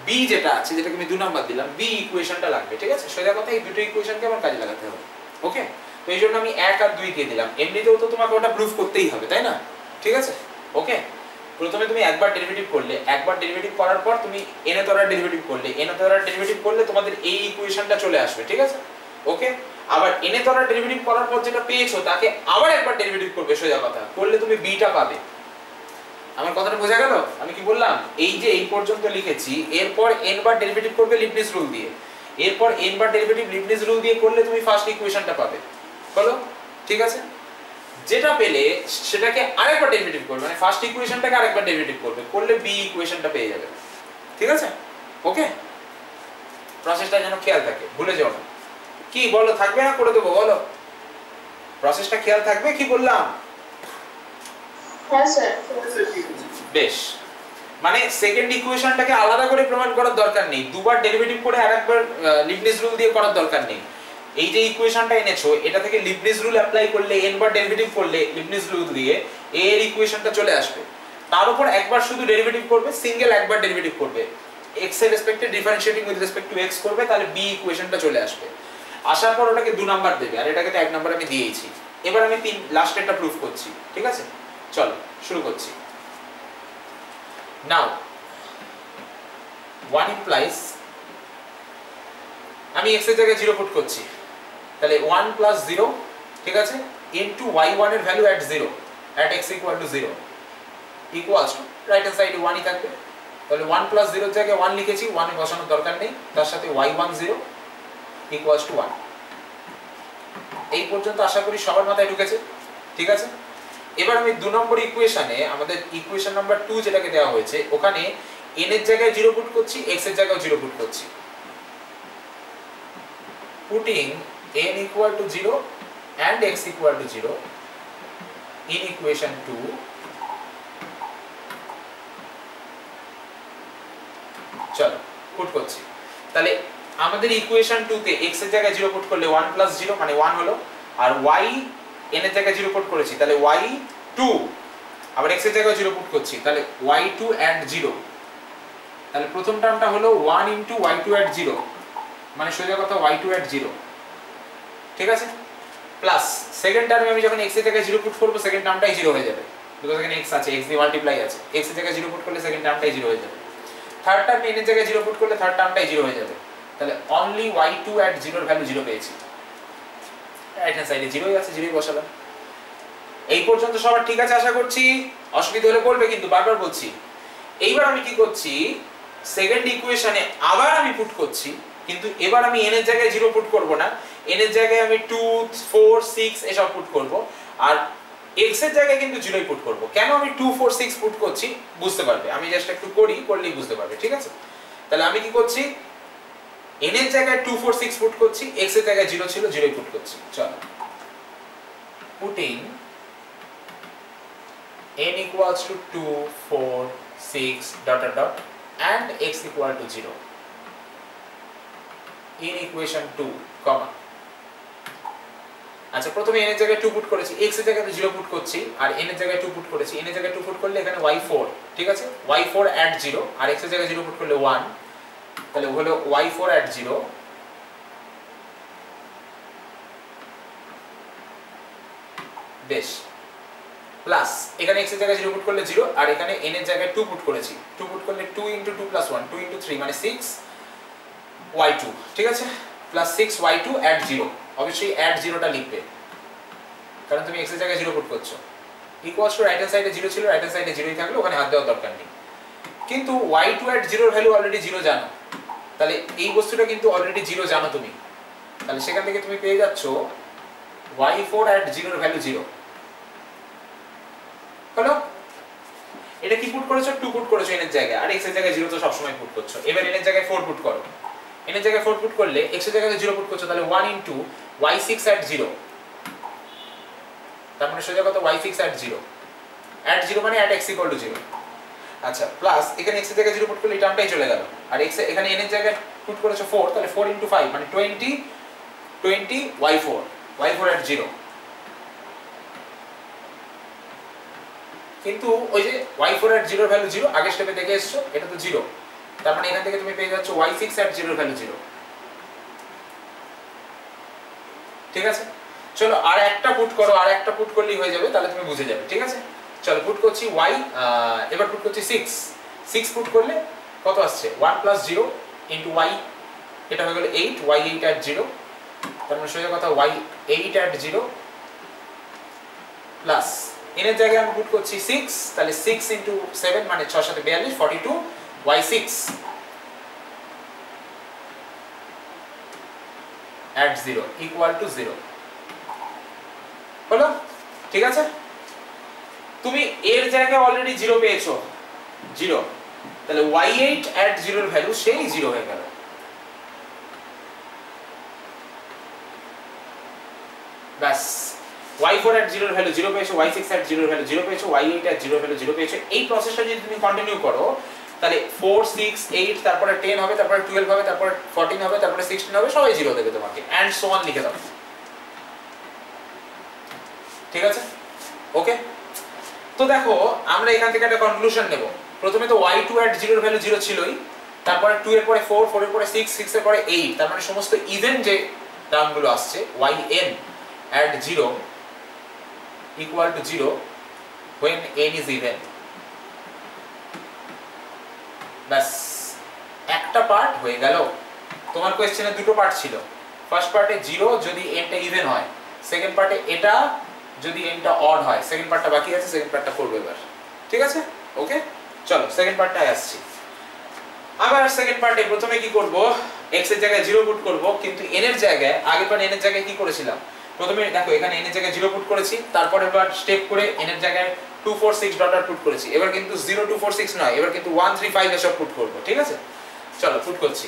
b যেটা আছে যেটাকে আমি 2 নাম্বার দিলাম, b ইকুয়েশনটা লাগবে, ঠিক আছে? সোজা কথা এই দুটো ইকুয়েশনকে আমার কাজে লাগাতে হবে, ওকে? তো এই জন্য আমি 1 আর 2 দিয়ে দিলাম। এমনিতেও তো তোমাকে ওটা প্রুফ করতেই হবে, তাই না? ঠিক আছে, ওকে? প্রথমে তুমি একবার ডেরিভেটিভ করলে, একবার ডেরিভেটিভ করার পর তুমি n এর তলার ডেরিভেটিভ করলে, n এর তলার ডেরিভেটিভ করলে তোমাদের এই ইকুয়েশনটা চলে আসবে, ঠিক আছে? ওকে? আবার n এর তলার ডেরিভেটিভ করার পর যেটা পেয়েছো তাকে আবার একবার ডেরিভেটিভ করবে, সোজা কথা করলে তুমি b টা পাবে। আমার কথাটা বোঝা গেল? আমি কি বললাম? এই যে এই পর্যন্ত লিখেছি, এরপর n বার ডেরিভেটিভ করবে লিবনিজ রুল দিয়ে, এরপর n বার ডেরিভেটিভ লিবনিজ রুল দিয়ে করলে তুমি ফার্স্ট ইকুয়েশনটা পাবে, বলো? ঠিক আছে? যেটা পেলে সেটাকে আরেকবার ডেরিভেটিভ করবে, মানে ফার্স্ট ইকুয়েশনটাকে আরেকবার ডেরিভেটিভ করবে, করলে b ইকুয়েশনটা পেয়ে যাবে, ঠিক আছে? ওকে? প্রসেসটা যেন খেয়াল থাকে, ভুলে যাও না। কি বলো, থাকবে না করে দেবো? বলো, প্রসেসটা খেয়াল থাকবে কি বললাম? হ্যাঁ স্যার। বেশ, মানে সেকেন্ড ইকুয়েশনটাকে আলাদা করে প্রমাণ করার দরকার নেই, দুবার ডেরিভেটিভ করে আরেকবার লিবনিজ রুল দিয়ে করার দরকার নেই। এই যে ইকুয়েশনটা এনেছো, এটা থেকে লিবনিজ রুল অ্যাপ্লাই করলে, n বার ডেরিভেটিভ করলে লিবনিজ রুল দিয়ে a এর ইকুয়েশনটা চলে আসবে। তার উপর একবার শুধু ডেরিভেটিভ করবে, সিঙ্গেল একবার ডেরিভেটিভ করবে, x এর রেসপেক্টে differentiating with respect to x করবে, তাহলে b ইকুয়েশনটা চলে আসবে। আসার পর ওটাকে 2 নাম্বার দেবে, আর এটাকে তো 1 নাম্বার আমি দিয়েছি। এবার আমি লাস্টেরটা প্রুফ করছি, ঠিক আছে? চলো শুরু করছি। নাও 1 implies, আমি x এর জায়গায় 0 পুট করছি, তাহলে 1 plus 0, ঠিক আছে, into y1 এর value at 0 at x equal to 0 equals to right hand সাইডে 1ই থাকবে। তাহলে 1 plus 0 এর জায়গায় 1 লিখেছি, 1 এ বসানোর দরকার নেই, তার সাথে y10 equals to 1। এই পর্যন্ত আশা করি সবার মাথায় ঢুকেছে, ঠিক আছে? এবার আমি 2 নম্বর ইকুয়েশনে, আমাদের ইকুয়েশন নাম্বার 2 যেটাকে দেওয়া হয়েছে, ওখানে n এর জায়গায় 0 পুট করছি, x এর জায়গায় 0 পুট করছি। Putting n equal to 0 and x equal to 0 in equation 2, চলো পুট করছি। তাহলে আমাদের ইকুয়েশন 2 তে x এর জায়গায় 0 পুট করলে 1 প্লাস 0 মানে 1 হলো, আর y n এর জায়গায় 0 পুট করেছি তাহলে y2, আবার x এর জায়গায় 0 পুট করছি তাহলে y2 এট 0। তাহলে প্রথম টার্মটা হলো 1 ইনটু y2 এট 0, মানে সোজা কথা y2 এট 0, ঠিক আছে? প্লাস সেকেন্ড টার্মে আমি যখন x এর জায়গায় 0 পুট করব সেকেন্ড টার্মটাই 0 হয়ে যাবে, বিকজ এখানে x আছে, x দিয়ে মাল্টিপ্লাই আছে, x এর জায়গায় 0 পুট করলে সেকেন্ড টার্মটাই 0 হয়ে যাবে। থার্ড টার্মে n এর জায়গায় 0 পুট করলে থার্ড টার্মটাই 0 হয়ে যাবে। তাহলে অনলি y2 এট 0 এর ভ্যালু 0 পেয়েছি। রাইট হ্যান্ড সাইডে 0ই আছে, 0ই বসালাম। এই পর্যন্ত সবার ঠিক আছে আশা করছি, অসুবিধা হলে বলবে কিন্তু, বারবার বলছি। এইবার আমি কি করছি, সেকেন্ড ইকুয়েশনে আবার আমি পুট করছি, কিন্তু এবার আমি n এর জায়গায় 0 পুট করব না, n এর জায়গায় আমি 2 4 6 এসব পুট করব, আর x এর জায়গায় কিন্তু 0ই পুট করব। কেন আমি 2 4 6 পুট করছি বুঝতে পারবে, আমি জাস্ট একটু করলেই বুঝতে পারবে, ঠিক আছে? তাহলে আমি কি করছি, n এর জায়গায় 2 4 6 পুট করছি, x এর জায়গায় 0 ছিল 0ই পুট করছি। চলো putting n equals to 2 4 6 dot dot dot and x equal to 0 in equation 2, comma। আচ্ছা, প্রথমে n এর জায়গায় 2 পুট করেছি, x এর জায়গায় 0 পুট করছি, আর n এর জায়গায় 2 পুট করেছি, n এর জায়গায় 2 পুট করলে এখানে y4, ঠিক আছে? y4 at 0, আর x এর জায়গায় 0 পুট করলে 1, তাহলে হলো y4 at 0 বেশ, প্লাস এখানে x এর জায়গায় 0 পুট করলে 0, আর এখানে n এর জায়গায় 2 পুট করেছি, 2 পুট করলে 2 * 2 + 1 2 * 3 মানে 6 y2, ঠিক আছে? প্লাস 6 y2 at 0, অবশ্যই at 0টা লিখবে কারণ তুমি x এর জায়গায় 0 পুট করছো। ইকুয়ালস টু রাইট হ্যান্ড সাইডে 0 ছিল, রাইট হ্যান্ড সাইডে 0ই থাকলো, ওখানে হাত দেওয়ার দরকার নেই। কিন্তু y2 at 0 এর ভ্যালু অলরেডি 0 জানো, তাহলে এই বস্তুটা কিন্তু অলরেডি 0 জানো তুমি, তাহলে সেখান থেকে তুমি পেয়ে যাচ্ছ y4 at 0 এর ভ্যালু 0 হলো। এটা কি পুট করেছো, 2 পুট করেছো n এর জায়গায়, আর x এর জায়গায় 0 তো সব সময় পুট করছো। এবার n এর জায়গায় 4 পুট করো, n এর জায়গায় 4 পুট করলে x এর জায়গায় 0 পুট করছো, তাহলে 1 ইনটু y6 at 0, তার মানে সোজা কথা y6 at 0 মানে at x equal to 0। আচ্ছা, প্লাস এখানে x এর জায়গায় 0 পুট করলে এই টার্মটাই চলে গেল, আর x এখানে n এর জায়গায় পুট করেছো 4, তাহলে 4 ইনটু 5 মানে 20 y4 at 0। কিন্তু ওই যে y4 at 0 এর ভ্যালু 0, আগের স্টেপে দেখে এসছো, এটা তো 0, তার মানে এখান থেকে তুমি পেয়ে যাচ্ছ y6 at 0 এর ভ্যালু 0, ঠিক আছে? চলো আর একটা পুট করো, আর একটা পুট করলেই হয়ে যাবে, তাহলে তুমি বুঝে যাবে, ঠিক আছে? চলো পুট করছি y, এবার পুট করছি 6 পুট করলে কত আসছে, 1 + 0 ইনটু y, এটা হয়ে গেল 8 y8 at 0, তার মানে সোজা কথা y8 at 0 প্লাস n এর জায়গায় আমি পুট করছি 6, তাহলে 6 ইনটু 7 মানে 6 7 42 42 y6 at 0 equal to 0 হলো, ঠিক আছে? তুমি এর জায়গায় অলরেডি 0 পেয়েছো, 0, তাহলে y8 at 0 এর ভ্যালু সেই 0 হয়ে গেল। বাস, y4 at 0 এর ভ্যালু 0 পেয়েছো, y6 at 0 এর ভ্যালু 0 পেয়েছো, y8 at 0 এর ভ্যালু 0 পেয়েছো। এই প্রসেসটা যদি তুমি কন্টিনিউ করো তাহলে 4 6 8 তারপরে 10 হবে, তারপরে 12 হবে, তারপরে 14 হবে, তারপরে 16 হবে, সবাই 0 দেবে তোমাকে, এন্ড সো অন লিখে দাও, ঠিক আছে? ওকে, তো দেখো আমরা এখান থেকে একটা কনক্লুশন নেব। প্রথমে তো y2 at 0 এর ভ্যালু 0 ছিলই, তারপরে 2 এর পরে 4 4 এর পরে 6 6 এর পরে 8, তার মানে সমস্ত ইভেন যে টার্মগুলো আসছে yn at 0 equal to 0 when n is even। বাস, একটা পার্ট হয়ে গেল। তোমার কোশ্চেনে দুটো পার্ট ছিল, ফার্স্ট পার্টে 0 যদি nটা ইভেন হয়, সেকেন্ড পার্টে এটা যদি nটা অড হয়, সেকেন্ড পার্টটা বাকি আছে, সেকেন্ড পার্টটা করব এবার, ঠিক আছে? ওকে, চলো সেকেন্ড পার্টটায় আসছি। আবার সেকেন্ড পার্টে প্রথমে কি করব, x এর জায়গায় 0 পুট করব, কিন্তু n এর জায়গায় আগেরবার n এর জায়গায় কি করেছিলাম, প্রথমে দেখো এখানে n এর জায়গায় 0 পুট করেছি, তারপর এবার স্টেপ করে n এর জায়গায় 2 4 6 ডট ডট পুট করেছি। এবার কিন্তু 0 2 4 6 নয়, এবার কিন্তু 1 3 5 এসব পুট করব, ঠিক আছে? চলো পুট করছি।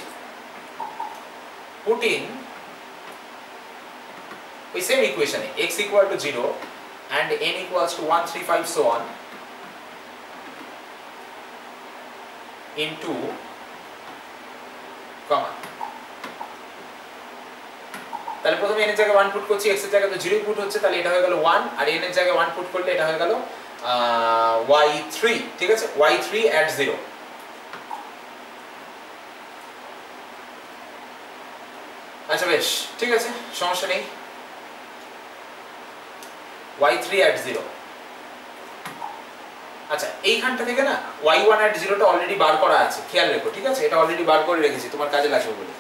পুটিং ওই সেম ইকুয়েশনে x equal to 0 and n equals to 1 3 5 so on into কমা। তাহলে প্রথমে n এর জায়গায় 1 পুট করছি, x এর জায়গায় তো 0 পুট হচ্ছে, তাহলে এটা হয়ে গেল 1, আর n এর জায়গায় 1 পুট করলে এটা হয়ে গেল y3, ঠিক আছে, y3 at 0। আচ্ছা বেশ, ঠিক আছে, সমস্যা নেই। y3 at 0। আচ্ছা এইখানটা থেকে না y1 at 0 টা অলরেডি বার করা আছে, খেয়াল রেখো, ঠিক আছে, এটা অলরেডি বার করে রেখেছি তোমার কাজে লাগবে বলে।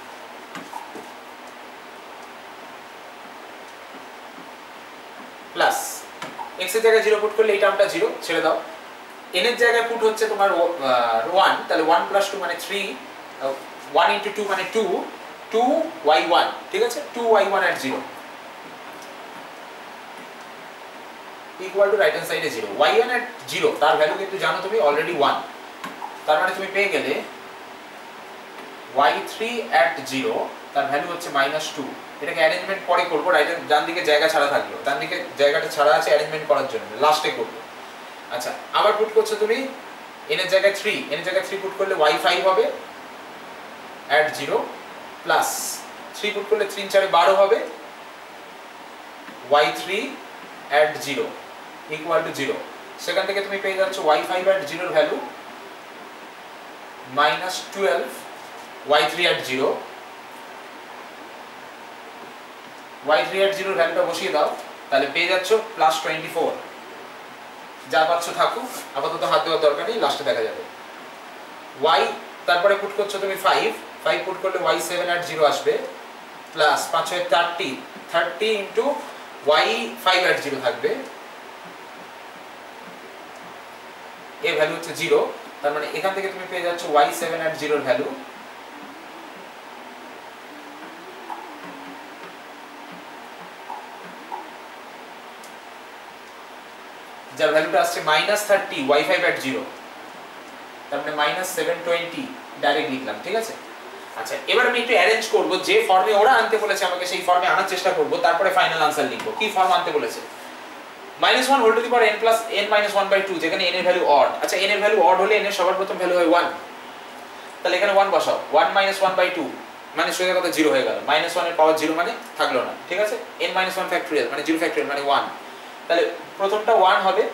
প্লাস x এর জায়গায় 0 পুট করলে এই টার্মটা 0 ছেড়ে দাও, n এর জায়গায় পুট হচ্ছে তোমার 1, তাহলে 1 + 2 মানে 3, 1 * 2 মানে 2, 2y1, ঠিক আছে, 2y1 at 0 equal to right hand সাইডে 0। y1 at 0 তার ভ্যালু কিন্তু জানো তুমি অলরেডি 1, তার মানে তুমি পেয়ে গেলে y3 at 0 তার ভ্যালু হচ্ছে -2। এটাকে অ্যারেঞ্জমেন্ট পরে করব, রাইট ডান দিকে জায়গা ছাড়া থাকলো, ডান দিকে জায়গাটা ছাড়া আছে অ্যারেঞ্জমেন্ট করার জন্য, লাস্টে করব। আচ্ছা আবার পুট করছো তুমি n এর জায়গায় 3, n এর জায়গায় 3 পুট করলে y5 হবে at 0 প্লাস 3 পুট করলে 3 4 12 হবে y3 at 0 ইকুয়াল টু 0। সেখান থেকে তুমি পেয়ে যাচ্ছ y5 at 0 এর value -12 y3 at 0, y3 at 0 এর ভ্যালুটা বসিয়ে দাও, তাহলে পেয়ে যাচ্ছ +24। যা পাচ্ছ থাকুক, আপাতত হাত দেওয়ার দরকার নেই, লাস্টে দেখা যাবে। y তারপরে পুট করছো তুমি 5 পুট করলে y7 at 0 আসবে প্লাস 5 6 30 ইনটু y5 at 0 থাকবে, এর ভ্যালু হচ্ছে 0, তার মানে এখান থেকে তুমি পেয়ে যাচ্ছ y7 at 0 এর ভ্যালু যার ভ্যালুটা আসছে -30 y5 at 0, তার মানে -720 ডাইরেক্ট লিখলাম, ঠিক আছে। আচ্ছা এবার আমি একটু অ্যারেঞ্জ করব, যে ফর্মে ওরা আনতে বলেছে আমাকে সেই ফর্মে আনার চেষ্টা করব, তারপরে ফাইনাল আনসার লিখব। কি ফর্ম আনতে বলেছে? -1 whole to the power n plus n - 1/2, যেখানে n এর ভ্যালু অড। আচ্ছা n এর ভ্যালু অড হলে n এর সবার প্রথম ভ্যালু হয় 1, তাহলে এখানে 1 বসাও, 1 - 1/2 মানে সোজা কথা 0 হয়ে গেল, -1 এর পাওয়ার 0 মানে থাকলো না, ঠিক আছে, n - 1 ফ্যাক্টরিয়াল মানে 0 ফ্যাক্টরিয়াল মানে 1, তাহলে প্রথমটা 1 হবে।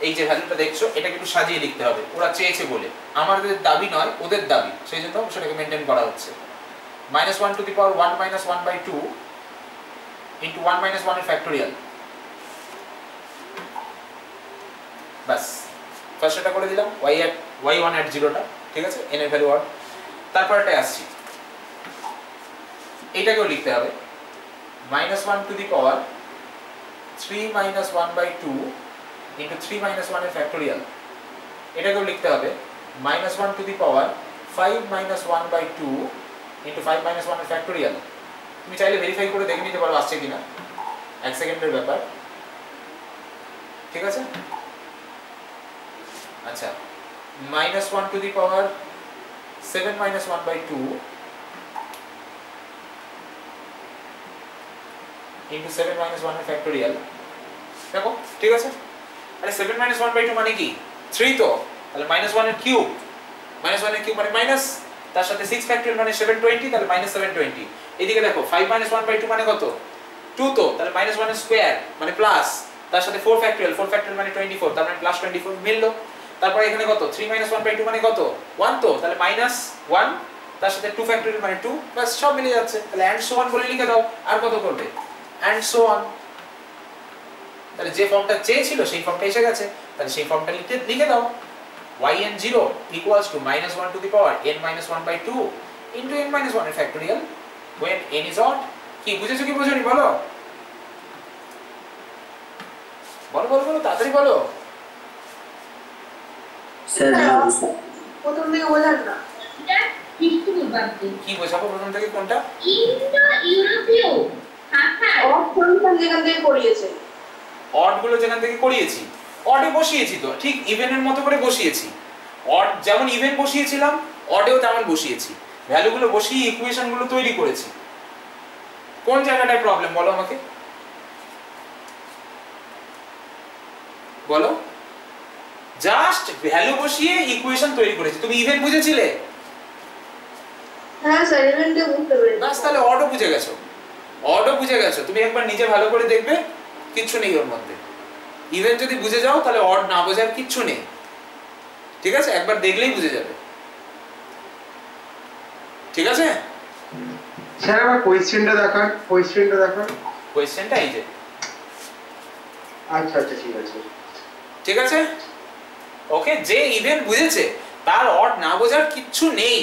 এই যে ভ্যালুটা দেখছো এটাকে একটু সাজিয়ে লিখতে হবে, ওরা চেয়েছে বলে, আমাদের দাবি নয় ওদের দাবি, সেই জন্য সেটাকে মেনটেন করা হচ্ছে। -1 টু দি পাওয়ার 1 - 1/2 ইনটু 1 - 1 এর ফ্যাক্টরিয়াল, বাস ফার্স্ট এটা করে দিলাম y1 at 0 টা, ঠিক আছে, n এর ভ্যালু অড। তারপরটা আসছি, এইটাকেও লিখতে হবে -1 টু দি পাওয়ার 3 - 1/2 ইনটু 3 - 1 এর ফ্যাক্টরিয়াল, এটাকেও লিখতে হবে -1 টু দি পাওয়ার 5 - 1/2 ইনটু 5 - 1 এর ফ্যাক্টরিয়াল। তুমি চাইলে ভেরিফাই করে দেখে নিতে পারো আসছে কিনা, 1 সেকেন্ডের ব্যাপার, ঠিক আছে। আচ্ছা -1 টু দি পাওয়ার 7 - 1/2 ইনটু 7 - 1 এর ফ্যাক্টরিয়াল, দেখো ঠিক আছে। আরে 7 - 1/2 মানে কি 3, তো তাহলে -1 এর কিউব, -1 এর কিউব মানে মাইনাস, তার সাথে 6 ফ্যাক্টরিয়াল মানে 720, তাহলে -720। এদিকে দেখো 5 - 1/2 মানে কত 2, তো তাহলে -1 এর স্কয়ার মানে প্লাস, তার সাথে 4 ফ্যাক্টরিয়াল মানে 24, তার মানে +24 মিললো। তারপর এখানে কত 3 - 1/2 মানে কত 1, তো তাহলে -1, তার সাথে 2 ফ্যাক্টরিয়াল মানে 2, বাস সব মিলে যাচ্ছে, তাহলে এন্ড সো অন বলে লিখে দাও। আর কত করবে এন্ড সো অন, তাহলে যে ফর্মটা চেয়েছিল সেই ফর্মটা এসে গেছে, তাহলে সেই ফর্মটা লিখে দাও yn0 equals to -1 to the power n - 1/2 into n - 1 এর factorial when n is odd। কি বুঝেছো কি বুঝোনি বলো বলো বলো বলো তাড়াতাড়ি বলো। স্যার প্রথম থেকে বোঝান না, কি বোঝাবো প্রথম থেকে কোনটা? ইউরোপীয় অর্থনীতি যেখান থেকে করিয়েছে, অড গুলো যেখান থেকে করিয়েছি, অডে বসিয়েছি, তো ঠিক ইভেনের মতো করে বসিয়েছি, অড যেমন ইভেন বসিয়েছিলাম অডেও তেমন বসিয়েছি, ভ্যালুগুলো বসিয়ে ইকুয়েশনগুলো তৈরি করেছি। কোন জায়গাটায় প্রবলেম বলো আমাকে, বলো। জাস্ট ভ্যালু বসিয়ে ইকুয়েশন তৈরি করেছি। তুমি ইভেন বুঝেছিলে? হ্যাঁ স্যার ইভেন্টে বুঝতে পেরেছি। বাস, তাহলে অডও বুঝে গেছো, অডও বুঝে গেছো। তুমি একবার নিজে ভালো করে দেখবে, কিচ্ছু নেই ওর মধ্যে। ইভেন যদি বুঝে যাও তাহলে অড না বোঝার কিচ্ছু নেই, ঠিক আছে? একবার দেখলেই বুঝে যাবে, ঠিক আছে? স্যার আমার কোয়েশ্চেনটা দেখান, কোয়েশ্চেনটা দেখান। কোয়েশ্চেনটা এই যে, আচ্ছা আচ্ছা ঠিক আছে, ঠিক আছে? ওকে, যে ইভেন্ট বুঝেছে তার অড না বোঝার কিচ্ছু নেই,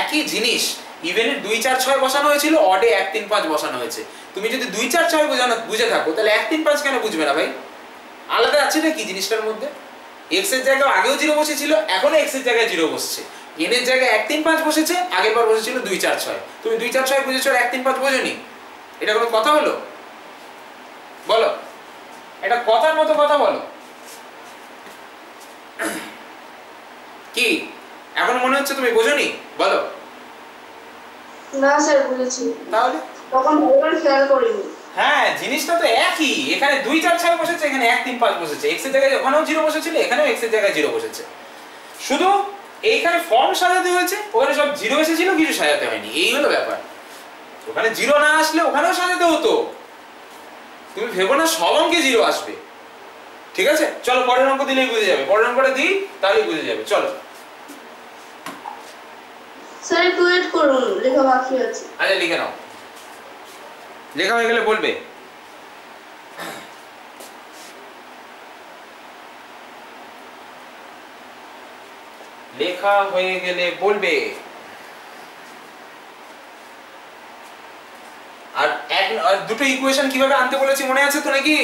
একই জিনিস। ইভেন্টে 2 4 6 বসানো হয়েছিল, অডে 1 3 5 বসানো হয়েছে। তুমি যদি 2 4 6 বুঝে থাকো তাহলে 1 3 5 কেন বুঝবে না ভাই? আলাদা আছে না কি জিনিসটার মধ্যে? এক্স এর জায়গায় আগেও 0 বসেছিল, এখনো এক্স এর জায়গায় 0 বসছে। এন এর জায়গায় 1 3 5 বসেছে, আগের বার বসেছিল 2 4 6। তুমি 2 4 6 বুঝেছো আর 1 3 5 বোঝোনি? এটা কোনো কথা হলো? বলো, এটা কথার মতো কথা বলো। কি এখন মনে হচ্ছে তুমি বোঝোনি? বলো। না স্যার বুঝেছি, তাহলে তখন ভালো খেয়াল করিনি। হ্যাঁ, জিনিসটা তো একই। এখানে 2 4 6 বসেছে, এখানে 1 3 5 বসেছে। এক্স এর জায়গায় ওখানেও 0 বসেছিল, এখানেও এক্স এর জায়গায় 0 বসেছে। শুধু এইখানে ফর্ম সাজাতে হয়েছে, ওখানে সব 0 এসেছিল, কিছু সাজাতে হয়নি। এই হলো ব্যাপার। ওখানে 0 না আসলে ওখানেও সাজাতে হতো। তুমি ভেবো না সব অঙ্কে 0 আসবে, ঠিক আছে? চলো পরের অঙ্ক দিলেই বুঝে যাবে। পরের অঙ্কটা দিই তাহলেই বুঝে যাবে। চলো স্যার একটু ওয়েট করুন, লেখা বাকি আছে। আচ্ছা লিখে নাও, লেখা হয়ে গেলে বলবে। লেখা হয়ে গেলে বলবে। আর দুটো ইকুয়েশন কিভাবে আনতে বলেছি মনে আছে তো নাকি?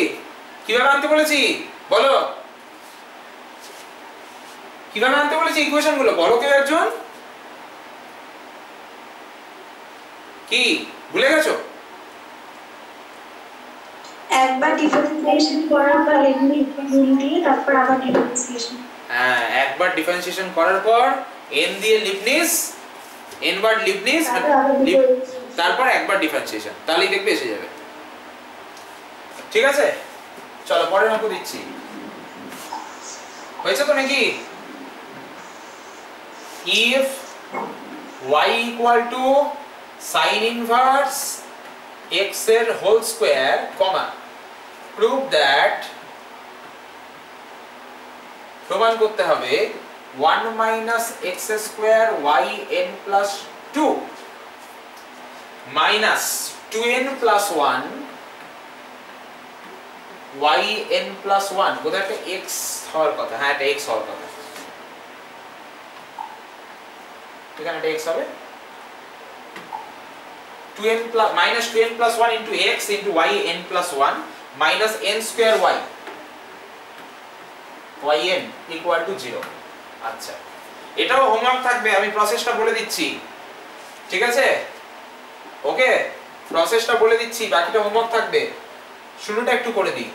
কিভাবে আনতে বলেছি বলো, কিভাবে আনতে বলেছি ইকুয়েশন গুলো? বলো কেউ একজন। কি ভুলে গেছো? একবার ডিফারেন্সিয়েশন করার পর লিমিট রুল দিয়ে তারপর আবার ডিফারেন্সিয়েশন। হ্যাঁ, একবার ডিফারেন্সিয়েশন করার পর n দিয়ে লিবনিজ, n বার লিবনিজ, তারপর একবার ডিফারেন্সিয়েশন, তাহলেই দেখবে এসে যাবে, ঠিক আছে? চলো পরের অঙ্ক দিচ্ছি। হয়েছে তো নাকি? if y equal to sin inverse x এর whole square, comma, prove that, প্রমাণ করতে হবে 1 minus x square y n plus 2 minus 2n plus 1 y n plus 1, কোথায় একটা x হওয়ার কথা? হ্যাঁ, এটা x হওয়ার কথা। এখানে এটা x হবে। 2n plus minus 2n plus 1 into x into y n plus 1 minus n square y yn equal to 0। আচ্ছা, এটাও হোমওয়ার্ক থাকবে, আমি প্রসেসটা বলে দিচ্ছি, ঠিক আছে? ওকে, প্রসেসটা বলে দিচ্ছি, বাকিটা হোমওয়ার্ক থাকবে। শুরুটা একটু করে দিই।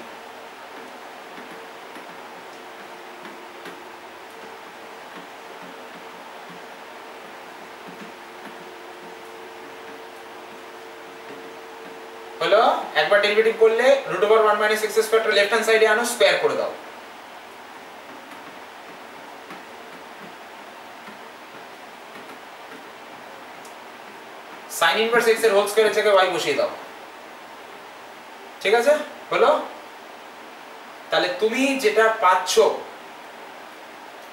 হলো, একবার ডেরিভেটিভ করলে √1 - x স্কয়ারটা লেফট হ্যান্ড সাইডে আনো, স্কয়ার করে দাও। sin ইনভার্স x এর হোল স্কয়ারের জায়গায় y বসিয়ে দাও, ঠিক আছে? হলো, তাহলে তুমি যেটা পাচ্ছ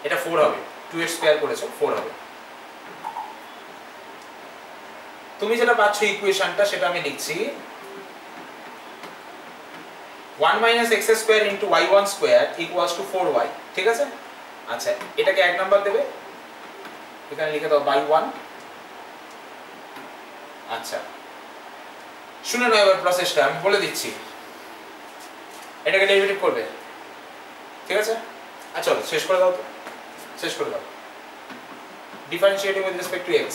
এটা 4 হবে। 2 এর স্কয়ার করেছো, 4 হবে। তুমি যেটা পাচ্ছ ইকুয়েশনটা, সেটা আমি লিখছি 1 minus x square into y1 square equals to 4y, ঠিক আছে? আচ্ছা, এটাকে 1 নাম্বার দেবে, এখানে লিখে দাও by 1। আচ্ছা, শুনে নাও এবার প্রসেসটা, আমি বলে দিচ্ছি। এটাকে ডেরিভেটিভ করবে, ঠিক আছে? আচ্ছা, চলো শেষ করে দাও তো, শেষ করে দাও। Differentiating with respect to x,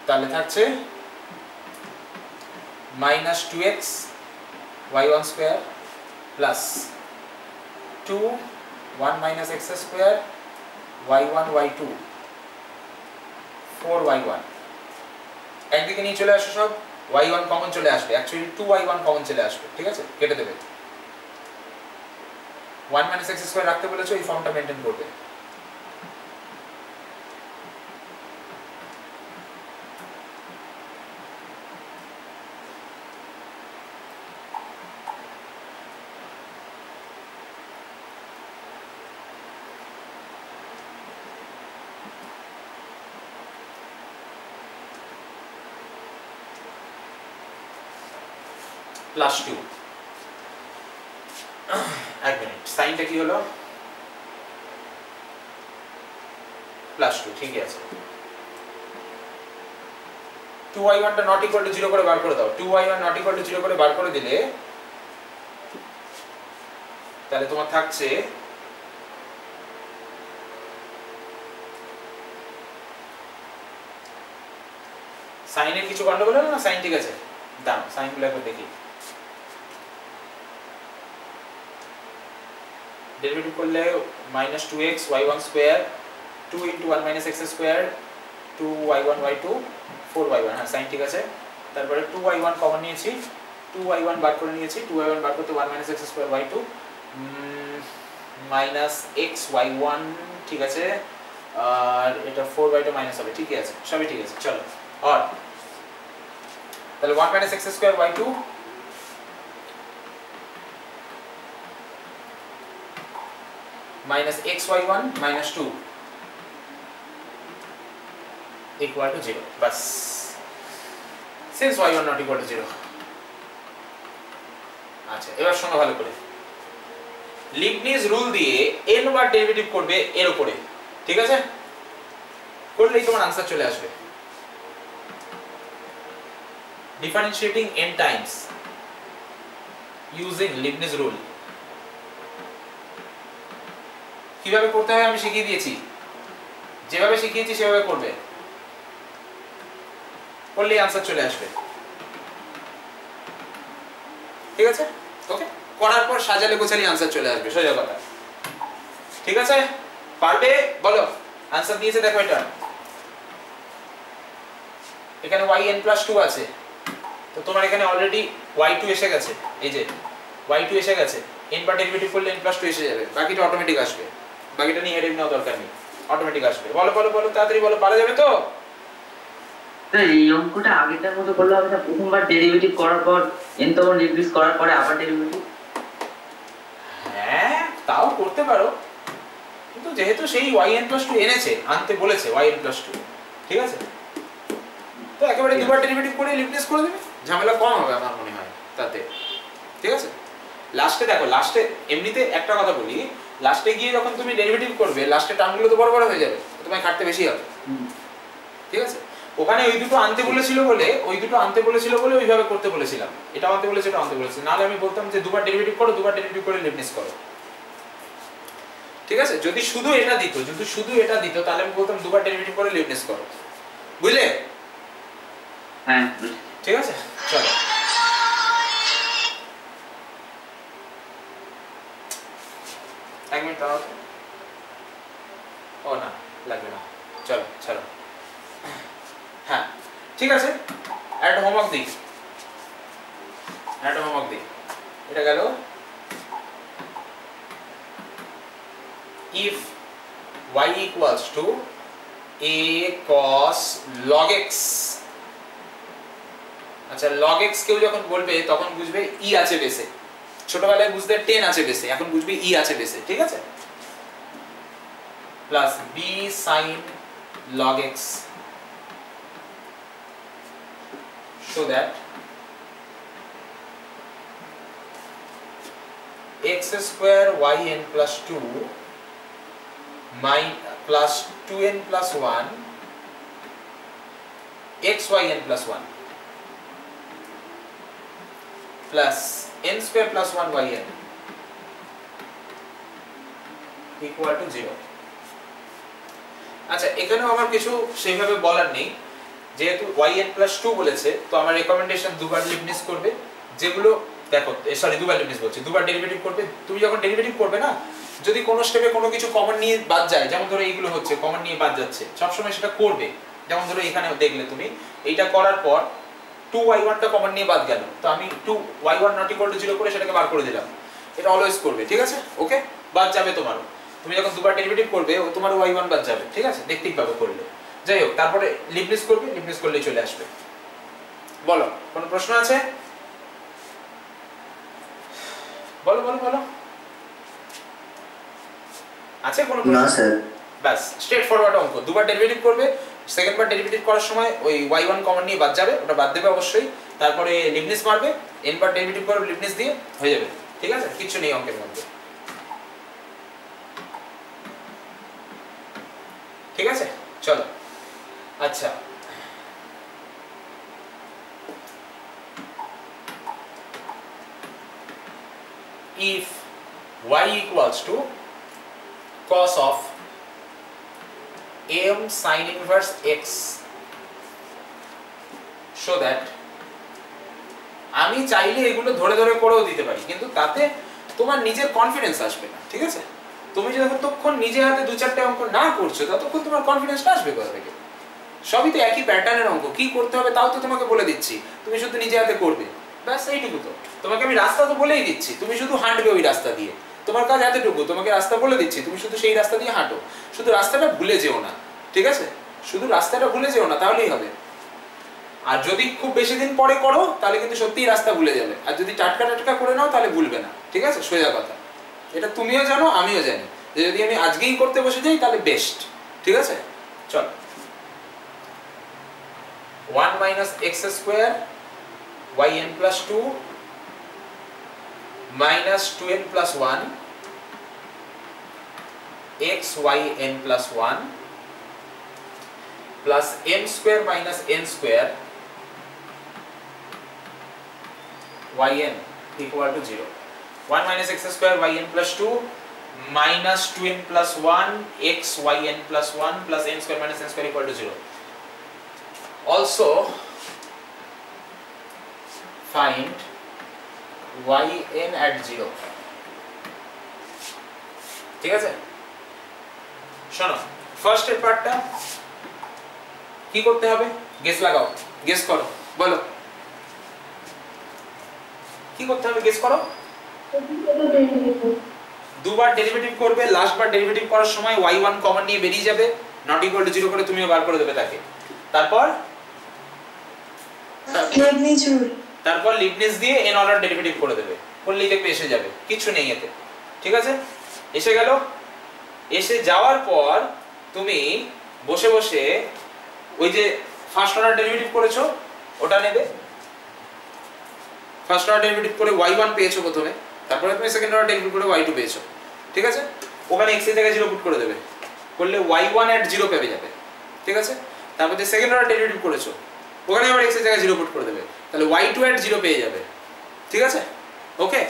তাহলে থাকছে minus 2x y1 square plus 2 1 minus x square y1 y2 4y1। একদিকে নিয়ে চলে আসো সব, y1 কমন চলে আসবে, অ্যাকচুয়ালি 2y1 কমন চলে আসবে, ঠিক আছে? কেটে দেবে। 1 মাইনাস এক্স স্কোয়ার রাখতে বলেছো, এই ফর্মটা মেনটেন করবে। প্লাস 2 এক মিনিট, সাইনটা কি হলো? প্লাস 2, ঠিকই আছে। 2y1 টা নট ইকুয়াল টু 0 করে বার করে দাও। 2y1 নট ইকুয়াল টু 0 করে বার করে দিলে তাহলে তোমার থাকছে সাইনের কিছু গন্ডগোল হলো না? সাইন ঠিক আছে, দাম সাইনগুলো একবার দেখি। ডেরিভেটিভ করলে minus 2x y1 square 2 into 1 minus x square 2y1 y2 4y1, হ্যাঁ সাইন ঠিক আছে। তারপরে 2y1 কমন নিয়েছি, 2y1 বার করে নিয়েছি, 2y1 বার করতে 1 minus x square y2 minus x y1 ঠিক আছে, আর এটা 4y2 মাইনাস হবে, ঠিকই আছে, সবই ঠিক আছে। চলো আর তাহলে 1 minus x square y2 minus xy1 minus 2 equal to 0 bus, since y1 not equal to 0। আচ্ছা এবার শোনো ভালো করে, লিবনিজ রুল দিয়ে n বার ডেরিভেটিভ করবে এর উপরে, ঠিক আছে? করলেই তোমার आंसर চলে আসবে। Differentiating n times using Leibniz rule কিভাবে করতে হয় আমি শিখিয়ে দিয়েছি, যেভাবে শিখিয়েছি সেভাবে করবে, করলেই आंसर চলে আসবে, ঠিক আছে? ওকে, করার পর সাজালে গোছালি आंसर চলে আসবে, সোজা কথা, ঠিক আছে? পারবে? বলো आंसर দিয়েছে, দেখো এটা এখানে yn+2 আছে, তো তোমার এখানে অলরেডি y2 এসে গেছে, এই যে y2 এসে গেছে, n বার ডেরিভেটিভ করলে n+2 এসে যাবে, বাকিটা অটোমেটিক আসবে, বাকিটা নিয়ে হেডেক নেওয়া দরকার নেই, অটোমেটিক আসবে। বলো বলো বলো তাড়াতাড়ি বলো, পারা যাবে তো? এই অঙ্কটা আগেটার মতো করলে হবে না? প্রথমবার ডেরিভেটিভ করার পর n তখন রিপ্লেস করার পরে আবার ডেরিভেটিভ? হ্যাঁ তাও করতে পারো, কিন্তু যেহেতু সেই yn+2 এনেছে, আনতে বলেছে yn+2, ঠিক আছে? তো একেবারে দুবার ডেরিভেটিভ করে রিপ্লেস করে দেবে, ঝামেলা কম হবে আমার মনে হয় তাতে, ঠিক আছে? লাস্টে দেখো, লাস্টে এমনিতে একটা কথা বলি, লাস্টে গিয়ে যখন তুমি ডেরিভেটিভ করবে লাস্টে টার্মগুলো তো বড় বড় হয়ে যাবে, তোমায় কাটতে বেশি হবে, ঠিক আছে? ওখানে ওই দুটো আনতে বলেছিল বলে ওইভাবে করতে বলেছিলাম, এটা আনতে বলেছে, এটা আনতে বলেছে, নাহলে আমি বলতাম যে দুবার ডেরিভেটিভ করো, দুবার ডেরিভেটিভ করে লিবনিজ করো, ঠিক আছে? যদি শুধু এটা দিত তাহলে আমি বলতাম দুবার ডেরিভেটিভ করে লিবনিজ করো, বুঝলে? হ্যাঁ ঠিক আছে, চলো এক মিনিট দাঁড়াও, ও না লাগবে না, চলো চলো, হ্যাঁ ঠিক আছে। একটা হোমওয়ার্ক দিই, এটা গেল, if y equals to a cos log x, আচ্ছা log x কেউ যখন বলবে তখন বুঝবে e আছে বেসে, ছোটবেলায় বুঝতে 10 আছে বেসে, এখন বুঝবে e আছে বেসে, ঠিক আছে? Plus b sin log x so that x square yn plus 2 plus 2n plus 1 xyn plus 1 plus n square plus 1 yn equal to 0। আচ্ছা এখানেও আমার কিছু সেইভাবে বলার নেই, যেহেতু yn+2 বলেছে, তো আমার রেকমেন্ডেশন দুবার লিবনিজ করবে, যেগুলো দেখো সরি দুবার লিবনিজ বলছি, দুবার ডেরিভেটিভ করবে। তুমি যখন ডেরিভেটিভ করবে না, যদি কোনো স্টেপে কোনো কিছু কমন নিয়ে বাদ যায়, যেমন ধরো এইগুলো হচ্ছে কমন নিয়ে বাদ যাচ্ছে, সবসময় সেটা করবে। যেমন ধরো এখানে দেখলে তুমি এইটা করার পর 2y1 টা কমন নিয়ে বাদ গেল, তো আমি 2y1 not equal to 0 করে সেটাকে বার করে দিলাম, এটা অলওয়েজ করবে, ঠিক আছে? ওকে, বাদ যাবে তোমারও। তুমি যখন দুবার ডেরিভেটিভ করবে তোমার y1 বাদ যাবে, ঠিক আছে? দেখতেই করলে। যাই হোক, তারপরে লিবনিজ করবে, লিবনিজ করলেই চলে আসবে। বলো, কোনো প্রশ্ন আছে? বলো বলো বলো, আছে কোনো প্রশ্ন? না স্যার। ব্যাস, স্ট্রেট ফরওয়ার্ড অঙ্ক। দুবার ডেরিভেটিভ করবে, সেকেন্ড বার ডেরিভেটিভ করার সময় ওই y1 কমন নিয়ে বাদ যাবে, ওটা বাদ দেবে অবশ্যই। তারপরে লিবনিজ মারবে, n বার ডেরিভেটিভ করবে লিবনিজ দিয়ে, হয়ে যাবে, ঠিক আছে? কিছু নেই অঙ্কের মধ্যে, ঠিক আছে? চলো, আচ্ছা, if y equals to cos of m sin inverse x, so that আমি চাইলে এগুলো ধরে ধরে করেও দিতে পারি, কিন্তু তাতে তোমার নিজের কনফিডেন্স আসবে না, ঠিক আছে? তুমি যতক্ষণ নিজে হাতে দু চারটে অঙ্ক না করছো ততক্ষণ তোমার কনফিডেন্সটা আসবে কোথা থেকে? সবই তো একই প্যাটার্নের অঙ্ক, কি করতে হবে তাও তো তোমাকে বলে দিচ্ছি, তুমি শুধু নিজে হাতে করবে, ব্যাস এইটুকু। তো তোমাকে আমি রাস্তা তো বলেই দিচ্ছি, তুমি শুধু হাঁটবে ওই রাস্তা দিয়ে, তোমার কাজ এতটুকু, তোমাকে রাস্তা বলে দিচ্ছি, তুমি শুধু সেই রাস্তা দিয়ে হাঁটো, শুধু রাস্তাটা ভুলে যেও না, ঠিক আছে? শুধু রাস্তাটা ভুলে যেও না, তাহলেই হবে। আর যদি খুব বেশি দিন পরে করো তাহলে কিন্তু সত্যিই রাস্তা ভুলে যাবে, আর যদি টাটকা টাটকা করে নাও তাহলে ভুলবে না, ঠিক আছে? সোজা কথা, এটা তুমিও জানো আমিও জানি, যে যদি আমি আজকেই করতে বসে যাই তাহলে বেস্ট, ঠিক আছে? চল, 1 minus x square yn plus 2 minus 2n plus 1 x yn plus 1 plus m square minus n square yn equal to 0. 1 minus x square yn plus 2 minus 2n plus 1 x yn plus 1 plus n square minus n square equal to 0. Also find yn at 0, ঠিক আছে? শোনো, first এর পার্টটা কি করতে হবে? Guess লাগাও, guess করো, বলো কি করতে হবে, গেস করো। দুবার ডেরিভেটিভ করবে, লাস্ট বার ডেরিভেটিভ করার সময় y1 কমন নিয়ে বেরিয়ে যাবে, নট ইকুয়াল টু 0 করে তুমিও বার করে দেবে তাকে। তারপর লিবনিজ দিয়ে n অর্ডার ডেরিভেটিভ করে দেবে, করলেই দেখবে এসে যাবে, কিছু নেই এতে, ঠিক আছে? এসে গেল। এসে যাওয়ার পর তুমি বসে বসে ওই যে ফার্স্ট অর্ডার ডেরিভেটিভ করেছো ওটা নেবে, ফার্স্ট অর্ডার ডেরিভেটিভ করে y1 পেয়েছো প্রথমে, তারপরে তুমি সেকেন্ড অর্ডার ডেরিভেটিভ করে y2 পেয়েছো, ঠিক আছে? ওখানে x এর জায়গায় 0 পুট করে দেবে, করলে y1 at 0 পেয়ে যাবে, ঠিক আছে? তারপর যে সেকেন্ড অর্ডার ডেরিভেটিভ করেছো ওখানে আবার x এর জায়গায় 0 পুট করে দেবে, তাহলে y2 at 0 পেয়ে যাবে, ঠিক আছে? ওকে,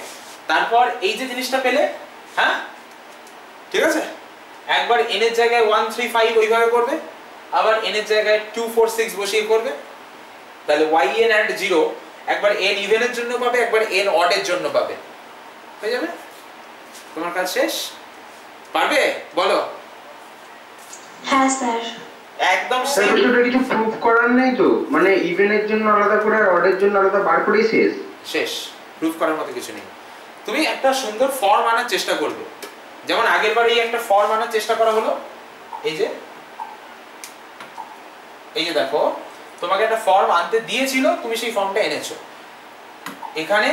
তারপর এই যে জিনিসটা পেলে, হ্যাঁ ঠিক আছে, একবার n এর জায়গায় 1 3 5 ওইভাবে করবে, আবার n এর জায়গায় 2 4 6 বসিয়ে করবে, তাহলে yn at 0 একবার n ইভেন এর জন্য পাবে, একবার n অড এর জন্য পাবে, হয়ে যাবে, তোমার কাজ শেষ। পারবে? বলো। হ্যাঁ স্যার। একদম স্যার এটা কিছু প্রুফ করার নেই তো, মানে ইভেন এর জন্য আলাদা করে আর অড এর জন্য আলাদা বার করেই শেষ? শেষ, প্রুফ করার মতো কিছু নেই। তুমি একটা সুন্দর ফর্ম আনার চেষ্টা করবে, যেমন আগের বার এই একটা ফর্ম আনার চেষ্টা করা হলো, এই যে দেখো তোমাকে একটা ফর্ম আনতে দিয়েছিল, তুমি সেই ফর্মটা এনেছো, এখানে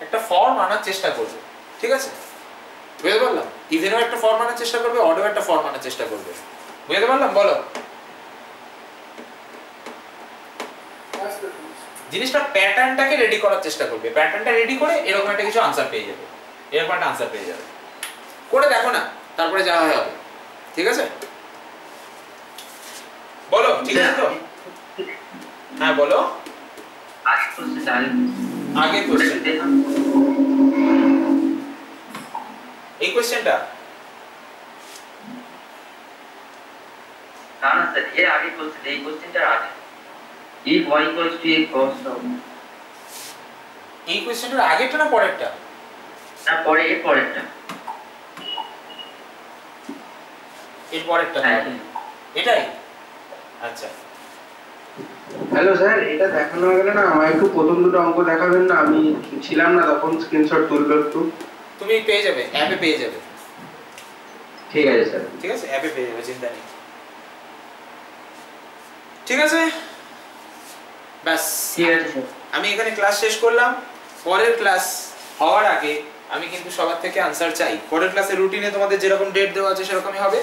একটা ফর্ম আনার চেষ্টা করবে, ঠিক আছে? বুঝতে পারলাম? ইভেনও একটা ফর্ম আনার চেষ্টা করবে, অডও একটা ফর্ম আনার চেষ্টা করবে, বুঝতে পারলাম? বলো। জিনিসটা প্যাটার্নটাকে রেডি করার চেষ্টা করবে, প্যাটার্নটা রেডি করে এরকম একটা কিছু আনসার পেয়ে যাবে, এরকম একটা আনসার পেয়ে যাবে, করে দেখো না, তারপরে যা হয় হবে, ঠিক আছে? বলো, ঠিক আছে তো? হ্যাঁ বলো। আগে কোশ্চেন, এই কোশ্চেনটা না না স্যার, এর আগে কোশ্চেন, এই কোশ্চেনটার আগে, if y equals to a cos of, এই কোশ্চেনটার আগেরটা না পরেরটা? না পরে, এর পরেরটা, এর পরেরটা, এটাই? আচ্ছা হ্যালো স্যার, এটা দেখানো হয়ে গেল না, আমার একটু প্রথম দুটো অঙ্ক দেখাবেন না, আমি ছিলাম না তখন, স্ক্রিনশট তুলবে একটু। তুমি পেয়ে যাবে, অ্যাপে পেয়ে যাবে। ঠিক আছে স্যার। ঠিক আছে, অ্যাপে পেয়ে যাবে, চিন্তা নেই। ঠিক আছে, ব্যাস ঠিক আছে স্যার। আমি এখানে ক্লাস শেষ করলাম। পরের ক্লাস হওয়ার আগে আমি কিন্তু সবার থেকে আনসার চাই। পরের ক্লাসের রুটিনে তোমাদের যেরকম ডেট দেওয়া আছে সেরকমই হবে।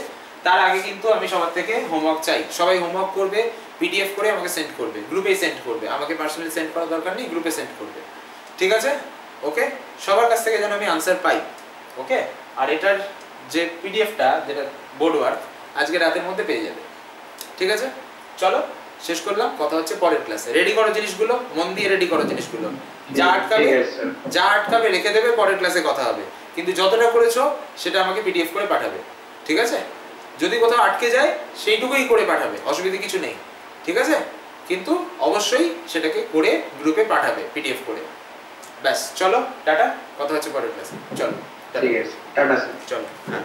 তার আগে কিন্তু আমি সবার থেকে হোমওয়ার্ক চাই। সবাই হোমওয়ার্ক করবে, পিডিএফ করে আমাকে সেন্ড করবে, গ্রুপে সেন্ড করবে। আমাকে পার্সোনালি সেন্ড করার দরকার নেই, গ্রুপে সেন্ড করবে। ঠিক আছে, ওকে? সবার কাছ থেকে যেন আমি আনসার পাই, ওকে? আর এটার যে পিডিএফটা, যেটা বোর্ড ওয়ার্ক, আজকে রাতের মধ্যে পেয়ে যাবে। ঠিক আছে, চলো শেষ করলাম। কথা হচ্ছে পরের ক্লাসে। রেডি করো জিনিসগুলো, মন দিয়ে রেডি করো জিনিসগুলো। যা আটকাবে রেখে দেবে, পরের ক্লাসে কথা হবে। কিন্তু যতটা করেছো সেটা আমাকে পিডিএফ করে পাঠাবে। ঠিক আছে? যদি কোথাও আটকে যায় সেইটুকুই করে পাঠাবে, অসুবিধা কিছু নেই। ঠিক আছে? কিন্তু অবশ্যই সেটাকে করে গ্রুপে পাঠাবে পিডিএফ করে। ব্যাস, চলো টাটা, কথা হচ্ছে পরের ক্লাসে। চলো, ঠিক আছে, টাটা স্যার। চলো, হ্যাঁ।